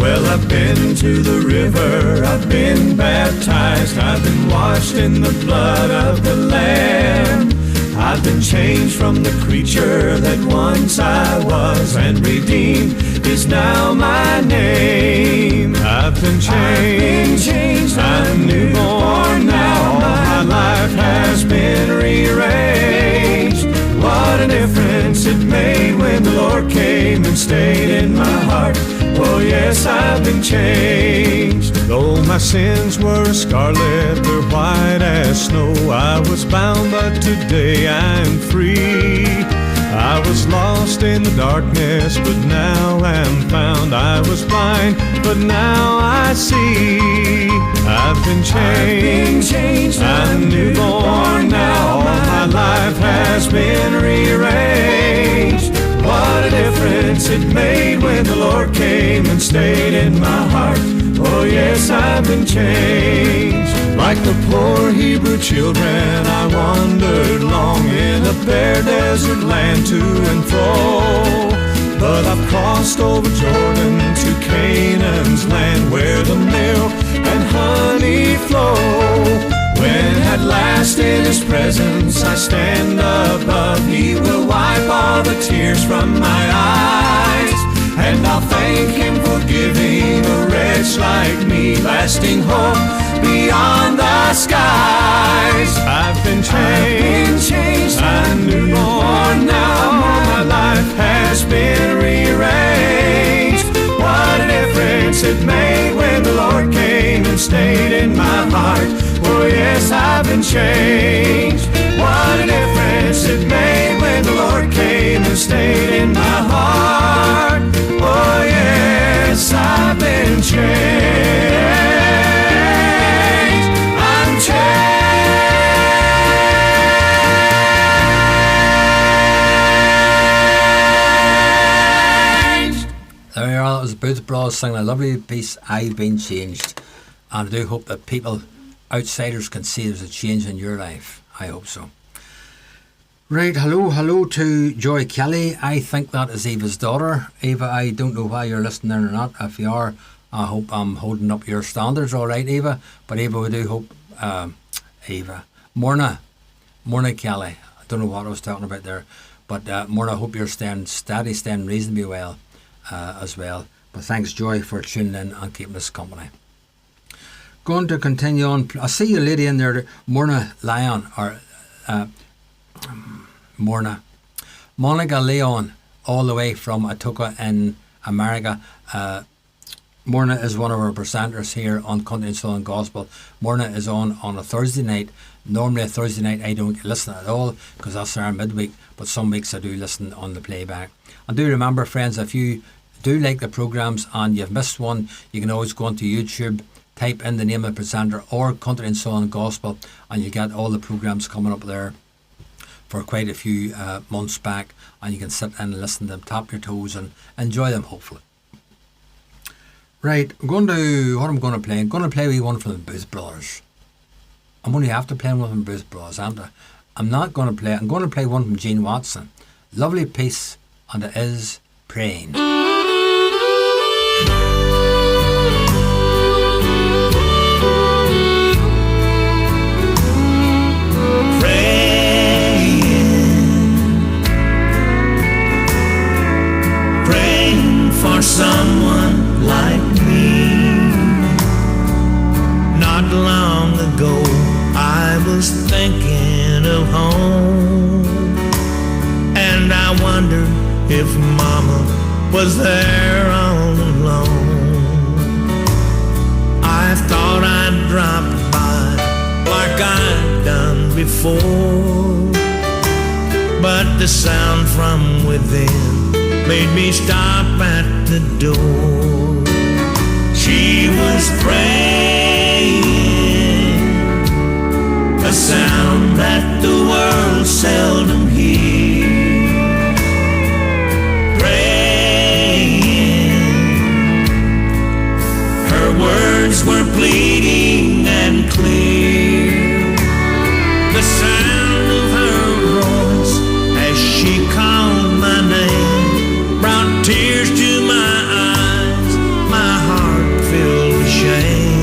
Well, I've been to the river, I've been baptized, I've been washed in the blood of the Lamb. I've been changed from the creature that once I was, and redeemed is now my name. I've been changed, I'm newborn now, my life has been rearranged. What a difference it made when the Lord came and stayed in my heart. Oh yes, I've been changed. Though my sins were scarlet, they're white as snow. I was bound, but today I'm free. I was lost in the darkness, but now am found. I was blind, but now I see. I've been changed, I'm newborn now. All my life has been rearranged. What a difference it made when the Lord came and stayed in my heart. Oh yes, I've been changed. Like the poor Hebrew children, I wandered long in a bare desert land to and fro. But I've crossed over Jordan to Canaan's land, where the milk and honey flow. When at last in His presence I stand above, He will wipe all the tears from my eyes, and I'll thank Him for giving a
wretch like me, lasting hope beyond the skies. I've been changed, I'm newborn now. My life has been rearranged. What a difference it made when the Lord came and stayed in my heart. Oh yes, I've been changed. What a difference it made when the Lord came and stayed in my heart. Oh yes, I've been changed. I'm changed.
There we are, that was Booth Bros singing a lovely piece, I've Been Changed. And I do hope that people, outsiders, can see there's a change in your life. I hope so. Right, hello to Joy Kelly. I think that is Eva's daughter. Eva, I don't know why you're listening or not. If you are, I hope I'm holding up your standards all right, Eva. But Eva, we do hope, Morna Kelly. I don't know what I was talking about there. But Morna, I hope you're staying steady, staying reasonably well as well. But thanks, Joy, for tuning in and keeping us company. Going to continue on. I see a lady in there, Morna Lyon, or Morna. Monica Leon, all the way from Atoka in America. Morna is one of our presenters here on Country and Soul and Gospel. Morna is on a Thursday night. Normally a Thursday night I don't listen at all because that's our midweek, but some weeks I do listen on the playback. And do remember, friends, if you do like the programmes and you've missed one, you can always go onto YouTube, type in the name of the presenter or Country and Soul and Gospel, and you get all the programmes coming up there for quite a few months back, and you can sit and listen to them, tap your toes and enjoy them, hopefully. Right, what am I going to play? I'm going to play with one from the Booth Brothers. I'm only after playing one from the Booth Brothers. I'm going to play one from Gene Watson. Lovely piece, and it is Praying.
For someone like me. Not long ago I was thinking of home, and I wondered if Mama was there all alone. I thought I'd drop by like I'd done before, but the sound from within made me stop at the door. She was praying, a sound that the world seldom hears. Praying, her words were pleading and clear. The sound of her voice as she called my name brought tears to my eyes, my heart filled with shame.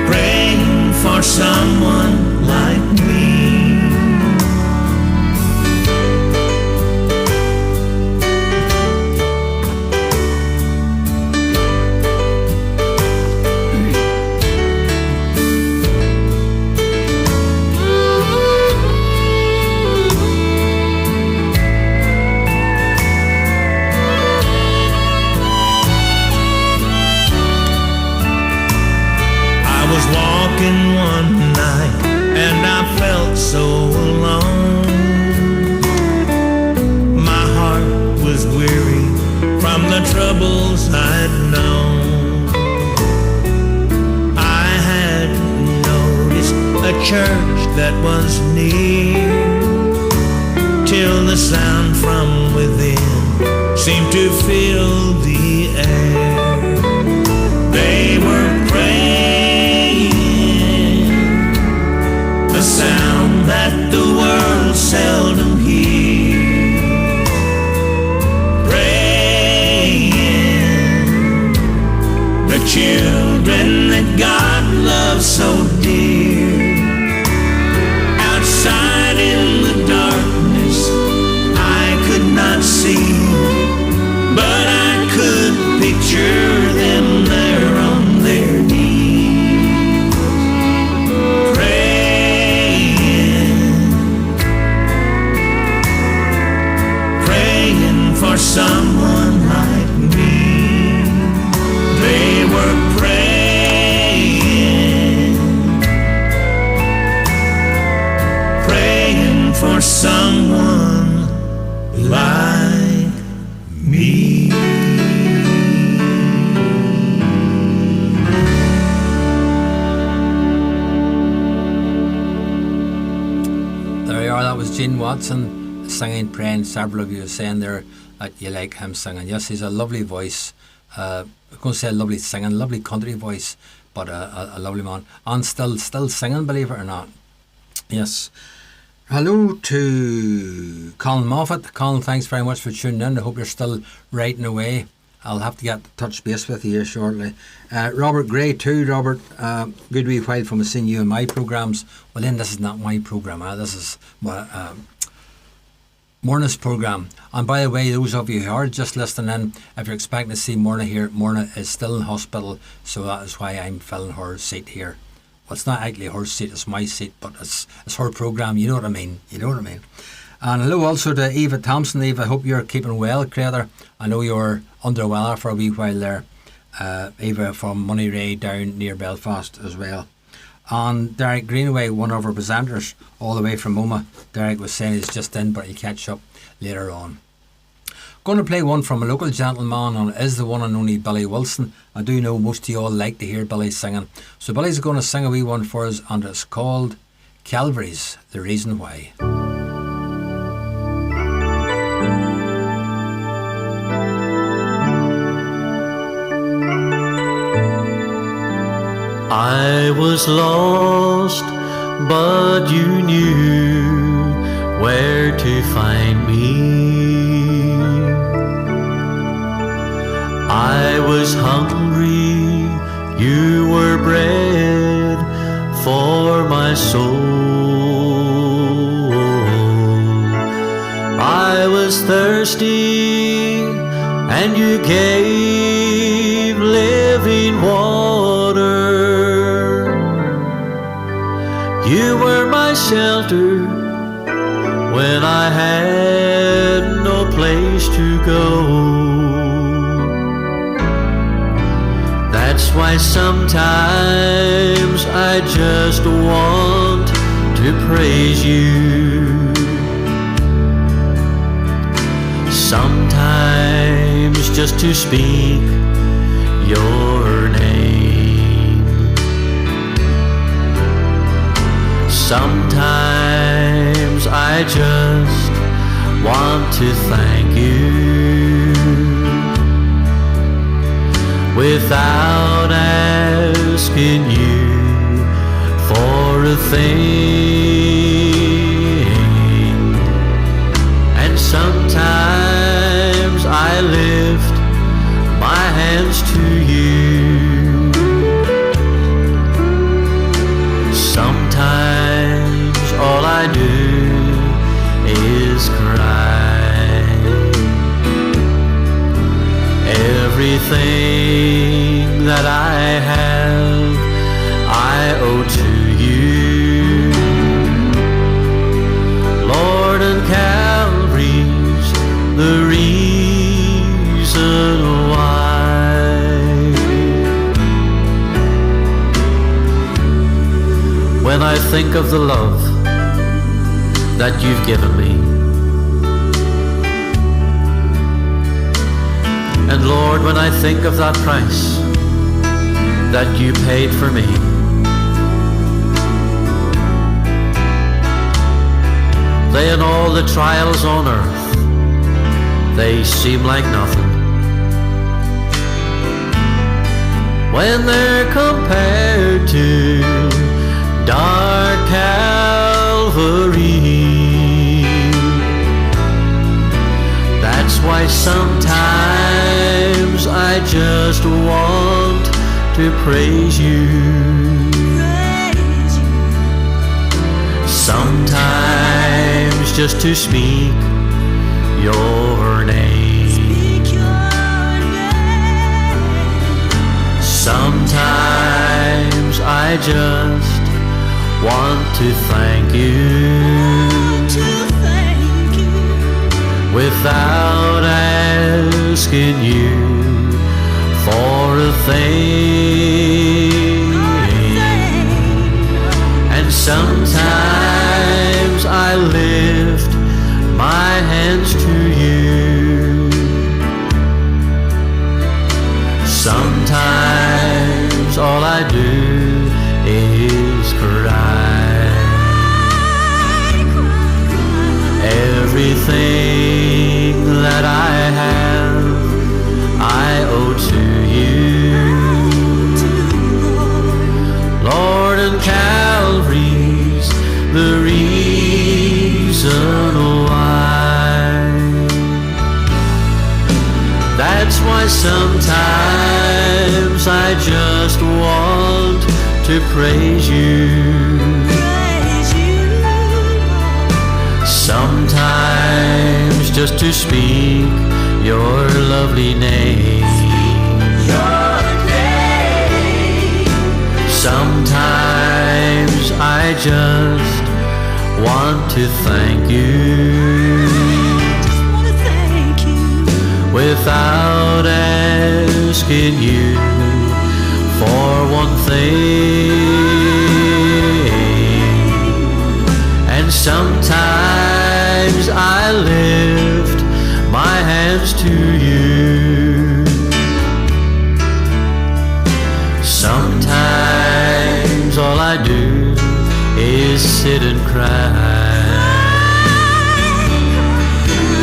Praying for someone like me. One night and I felt so alone. My heart was weary from the troubles I'd known. I hadn't noticed a church that was near till the sound from within seemed to fill the air. They were praying, a sound that the world seldom hears. Praying, the children that God loves so dear. Outside in the darkness, someone like me.
There you are, that was Gene Watson singing, praying. Several of you are saying there that you like him singing. Yes, he's a lovely voice. I'm going to say a lovely singing, lovely country voice, but a lovely man. And still singing, believe it or not. Yes. Hello to Colin Moffat. Colin, thanks very much for tuning in. I hope you're still writing away. I'll have to get touch base with you here shortly. Robert Gray too. Robert, good wee while from seeing you in my programmes. Well then, this is not my programme. This is Morna's programme. And by the way, those of you who are just listening in, if you're expecting to see Morna here, Morna is still in hospital, so that is why I'm filling her seat here. Well, it's not actually her seat, it's my seat, but it's her programme, you know what I mean. And hello also to Eva Thompson. Eva, I hope you're keeping well, creator. I know you were under weather for a wee while there. Eva from Monterey down near Belfast as well. And Derek Greenaway, one of our presenters, all the way from Moma. Derek was saying he's just in, but he'll catch up later on. Going to play one from a local gentleman, and it is the one and only Billy Wilson. I do know most of you all like to hear Billy singing. So Billy's going to sing a wee one for us, and it's called Calvary's the Reason Why.
I was lost, but you knew where to find me. I was hungry, you were bread for my soul. I was thirsty, and you gave living water. You were my shelter when I had no place to go. That's why sometimes I just want to praise you. Sometimes just to speak your name. Sometimes I just want to thank you without asking you for a thing. And sometimes I lift my hands to you. Sometimes all I do is cry. Everything that I have, I owe to you. Lord, and Calvary's the reason why. When I think of the love that you've given me, and Lord, when I think of that price that you paid for me, then all the trials on earth, they seem like nothing when they're compared to dark Calvary. That's why sometimes I just want to praise you. Sometimes just to speak your name. Sometimes I just want to thank you without asking you for a thing. And sometimes I lift Sometimes I just want to praise you. Sometimes just to speak your lovely name. Sometimes I just want to thank you. Without asking you for one thing. And sometimes I lift my hands to you. Sometimes all I do is sit and cry.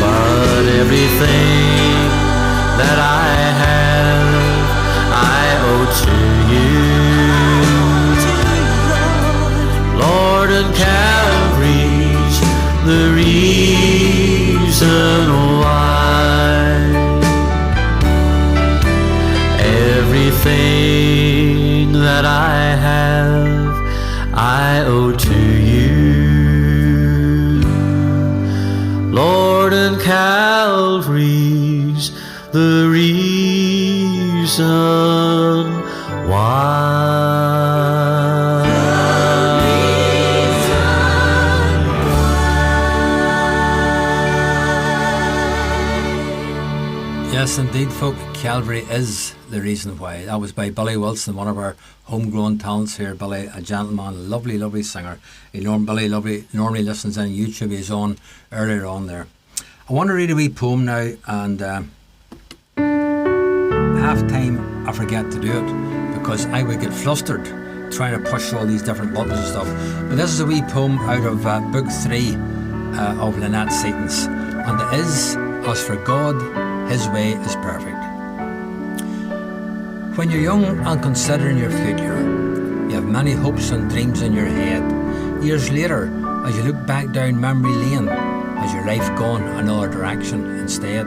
But everything that I have, I owe to you. Lord, and Calvary's the reason why. Everything that I have, I owe to you. Lord, and Calvary's the reason why.
Yes, indeed, folk. Calvary is the reason why. That was by Billy Wilson, one of our homegrown talents here. Billy, a gentleman, lovely, lovely singer. Billy normally listens on YouTube. He's on earlier on there. I want to read a wee poem now, and half time I forget to do it because I would get flustered trying to push all these different buttons and stuff. But this is a wee poem out of Book 3 of Lynette Seaton's, and it is, As for God, His way is perfect. When you're young and considering your future, you have many hopes and dreams in your head. Years later, as you look back down memory lane, has your life gone another direction instead?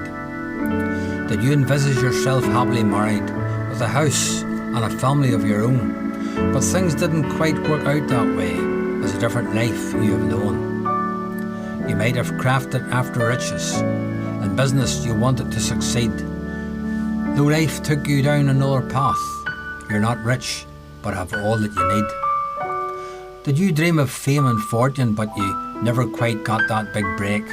Did you envisage yourself happily married, with a house and a family of your own? But things didn't quite work out that way. There's a different life you have known. You might have crafted after riches. In business you wanted to succeed. Though life took you down another path, you're not rich, but have all that you need. Did you dream of fame and fortune, but you never quite got that big break?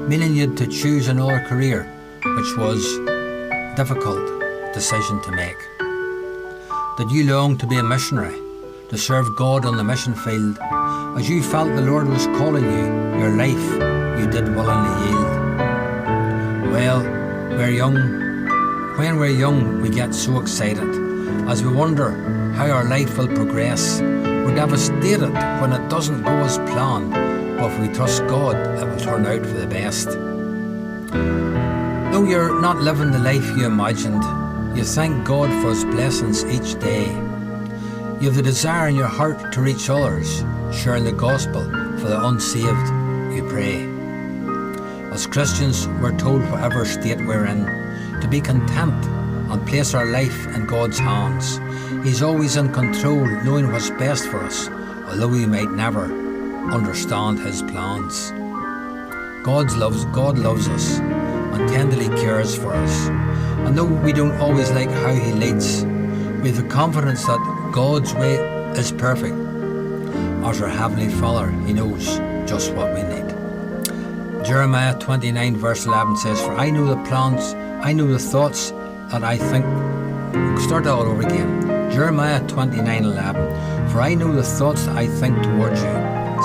Meaning you had to choose another career, which was a difficult decision to make. Did you long to be a missionary, to serve God on the mission field? As you felt the Lord was calling you, your life you did willingly yield. Well, when we're young, we get so excited. As we wonder how our life will progress, we're devastated when it doesn't go as planned. But if we trust God, it will turn out for the best. Though you're not living the life you imagined, you thank God for His blessings each day. You have the desire in your heart to reach others, sharing the gospel for the unsaved, you pray. As Christians, we're told whatever state we're in, to be content and place our life in God's hands. He's always in control, knowing what's best for us, although we might never understand His plans. God loves us and tenderly cares for us. And though we don't always like how He leads, we have the confidence that God's way is perfect. As our Heavenly Father, He knows just what we need. Jeremiah 29 verse 11 says, For I know the thoughts that I think. Start that all over again. Jeremiah 29:11. For I know the thoughts that I think towards you,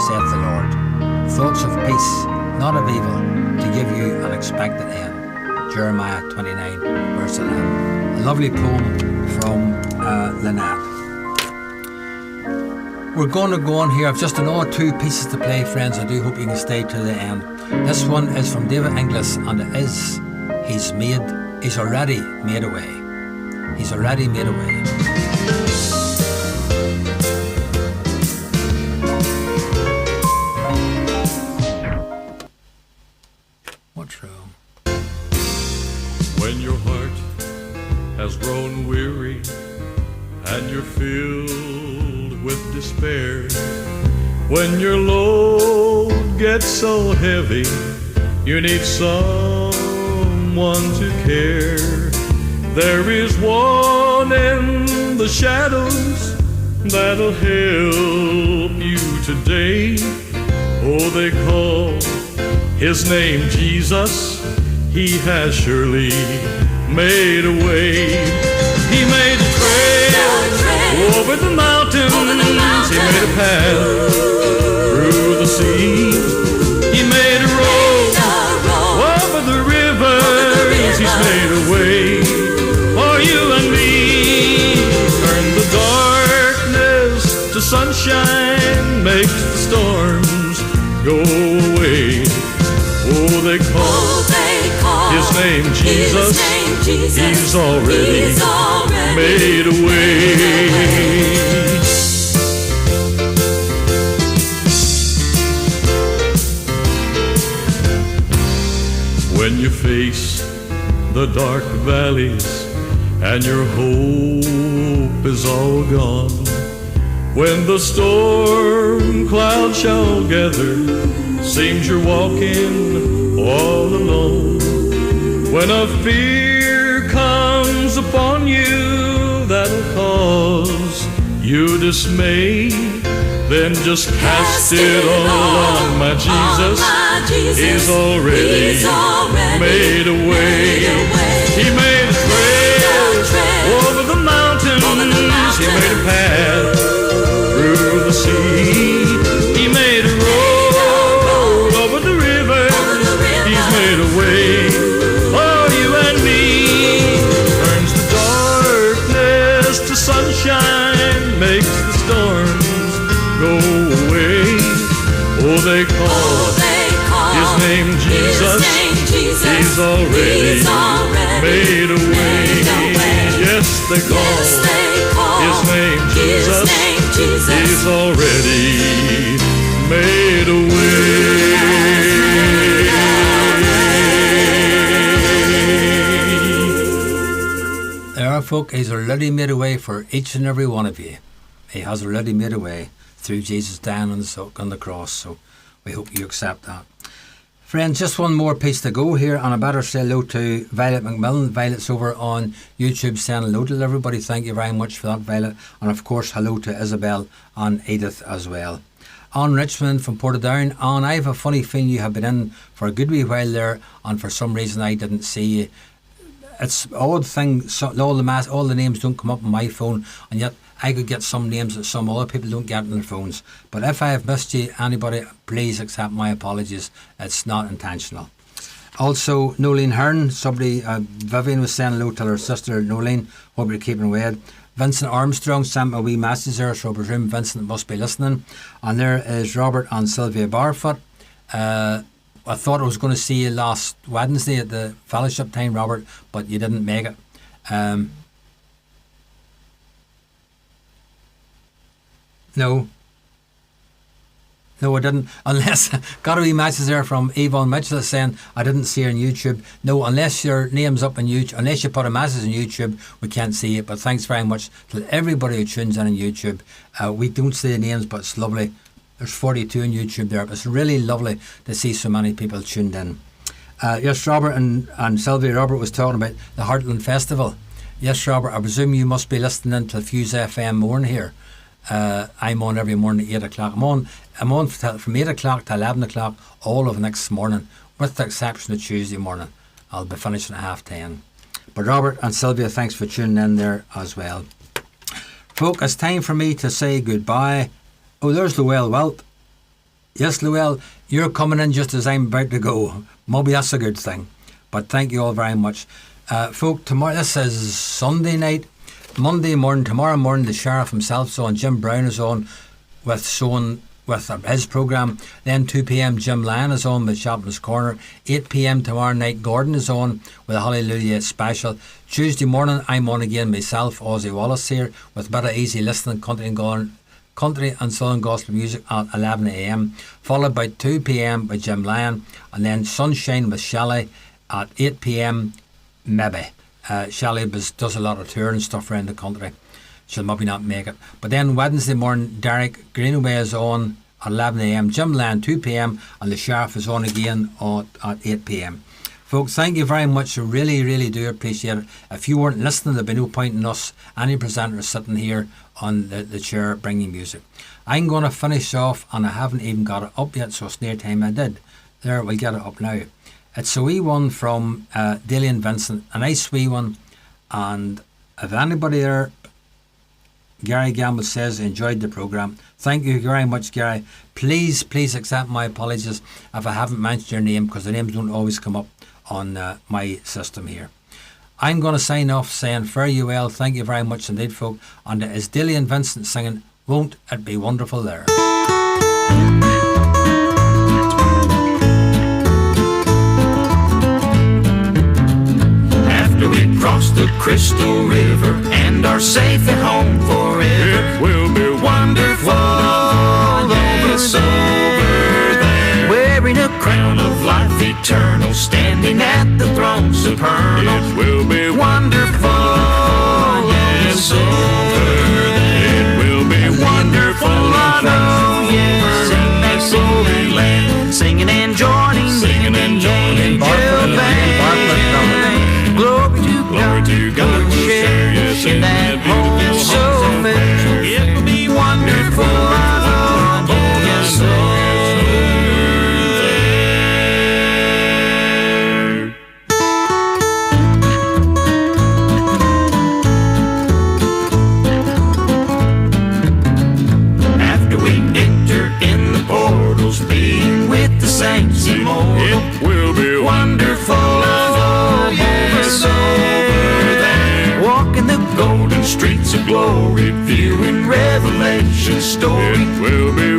saith the Lord. Thoughts of peace, not of evil, to give you an expected end. Jeremiah 29 verse 11. A lovely poem from Lynette. We're going to go on here. I've just another two pieces to play, friends. I do hope you can stay to the end. This one is from David Inglis, and it is He's already made a way. He's already made a way.
When your heart When your load gets so heavy, you need someone to care. There is one in the shadows that'll help you today. Oh, they call his name Jesus. He has surely made a way. He made a trail over the mountains. He made a path through the sea. He made a road over the rivers. He's made a way for you and me. Turn the darkness to sunshine, makes the storms go away. Oh, they call his name Jesus. He's already made a way. When you face the dark valleys and your hope is all gone, when the storm clouds shall gather, seems you're walking all alone. When a fear comes upon you that'll cause you dismay, then just cast it all on my Jesus. He's already made a way. He made a trail over the mountains. He made a path through the sea. He made a road over the river. He's made a way for you and me. Turns the darkness to sunshine, makes the storms go away. Oh, they call his name Jesus. He's already made a way. Yes, they call his name Jesus. He's already made a way.
There, folk, he's already made a way for each and every one of you. He has already made a way through Jesus dying on the cross. So we hope you accept that. Friends, just one more piece to go here, and I better say hello to Violet McMillan. Violet's over on YouTube saying hello to everybody. Thank you very much for that, Violet. And of course, hello to Isabel and Edith as well. Anne Richmond from Portadown. Anne, I have a funny feeling you have been in for a good wee while there, and for some reason I didn't see you. It's an odd thing, so all the names don't come up on my phone, and yet I could get some names that some other people don't get on their phones. But if I have missed you, anybody, please accept my apologies. It's not intentional. Also, Nolene Hearn, Vivian was saying hello to her sister Nolene. Hope you're keeping well. Vincent Armstrong sent me a wee message there, so I presume Vincent must be listening. And there is Robert and Sylvia Barfoot. I thought I was going to see you last Wednesday at the fellowship time, Robert, but you didn't make it. No, I didn't. Unless, got a wee message there from Yvonne Mitchell saying I didn't see her on YouTube. No, unless your name's up on YouTube, unless you put a message on YouTube, we can't see it. But thanks very much to everybody who tunes in on YouTube. We don't see the names, but it's lovely. There's 42 on YouTube there, but it's really lovely to see so many people tuned in. Yes, Robert and Sylvia, Robert was talking about the Heartland Festival. Yes, Robert, I presume you must be listening to Fuse FM morning here. I'm on every morning at 8 o'clock. I'm on from 8 o'clock to 11 o'clock all of next morning, with the exception of Tuesday morning. I'll be finishing at 10:30. But Robert and Sylvia, thanks for tuning in there as well. Folk, it's time for me to say goodbye. Oh, there's Luelle Welt. Yes, Luelle, you're coming in just as I'm about to go. Maybe that's a good thing. But thank you all very much. Folk, tomorrow, this is Sunday night. Monday morning, tomorrow morning, the Sheriff himself's on. Jim Brown is on with his programme. Then 2 p.m, Jim Lyon is on with Chaplain's Corner. 8 p.m. tomorrow night, Gordon is on with a Hallelujah special. Tuesday morning, I'm on again myself, Ossie Wallace here, with a bit of easy listening, country and southern gospel music at 11 a.m, followed by 2 p.m. by Jim Lyon, and then Sunshine with Shelley at 8 p.m, maybe. Shelley does a lot of touring and stuff around the country. She'll maybe not make it. But then Wednesday morning, Derek Greenaway is on at 11 a.m, Jim Land 2 p.m, and the Sheriff is on again at 8 p.m. Folks, thank you very much. I really, really do appreciate it. If you weren't listening, there'd be no point in us, any presenters, sitting here on the chair bringing music. I'm going to finish off, and I haven't even got it up yet, so it's near time I did. There, we'll get it up now. It's a wee one from Daly and Vincent, a nice wee one. And if anybody there, Gary Gamble says, enjoyed the programme. Thank you very much, Gary. Please accept my apologies if I haven't mentioned your name, because the names don't always come up on my system here. I'm going to sign off saying fare you well. Thank you very much indeed, folk. And it is Dilly and Vincent singing Won't It Be Wonderful There.
After we cross the Crystal River and are safe at home forever, it will be wonderful. Yes, over there, wearing a crown of life eternal, standing at the throne supernal. It will be wonderful. Yes, over there, it will be wonderful. I know, yes, in that glory land, singing and joining, Glory to God, we'll share, yes, in that home so fair. It will be wonderful, I know, yes, after we enter in the portals, being with the saints immortal, it will be wonderful, I know, yes, over there, walking the golden streets of glory, viewing Revelation's story. It will be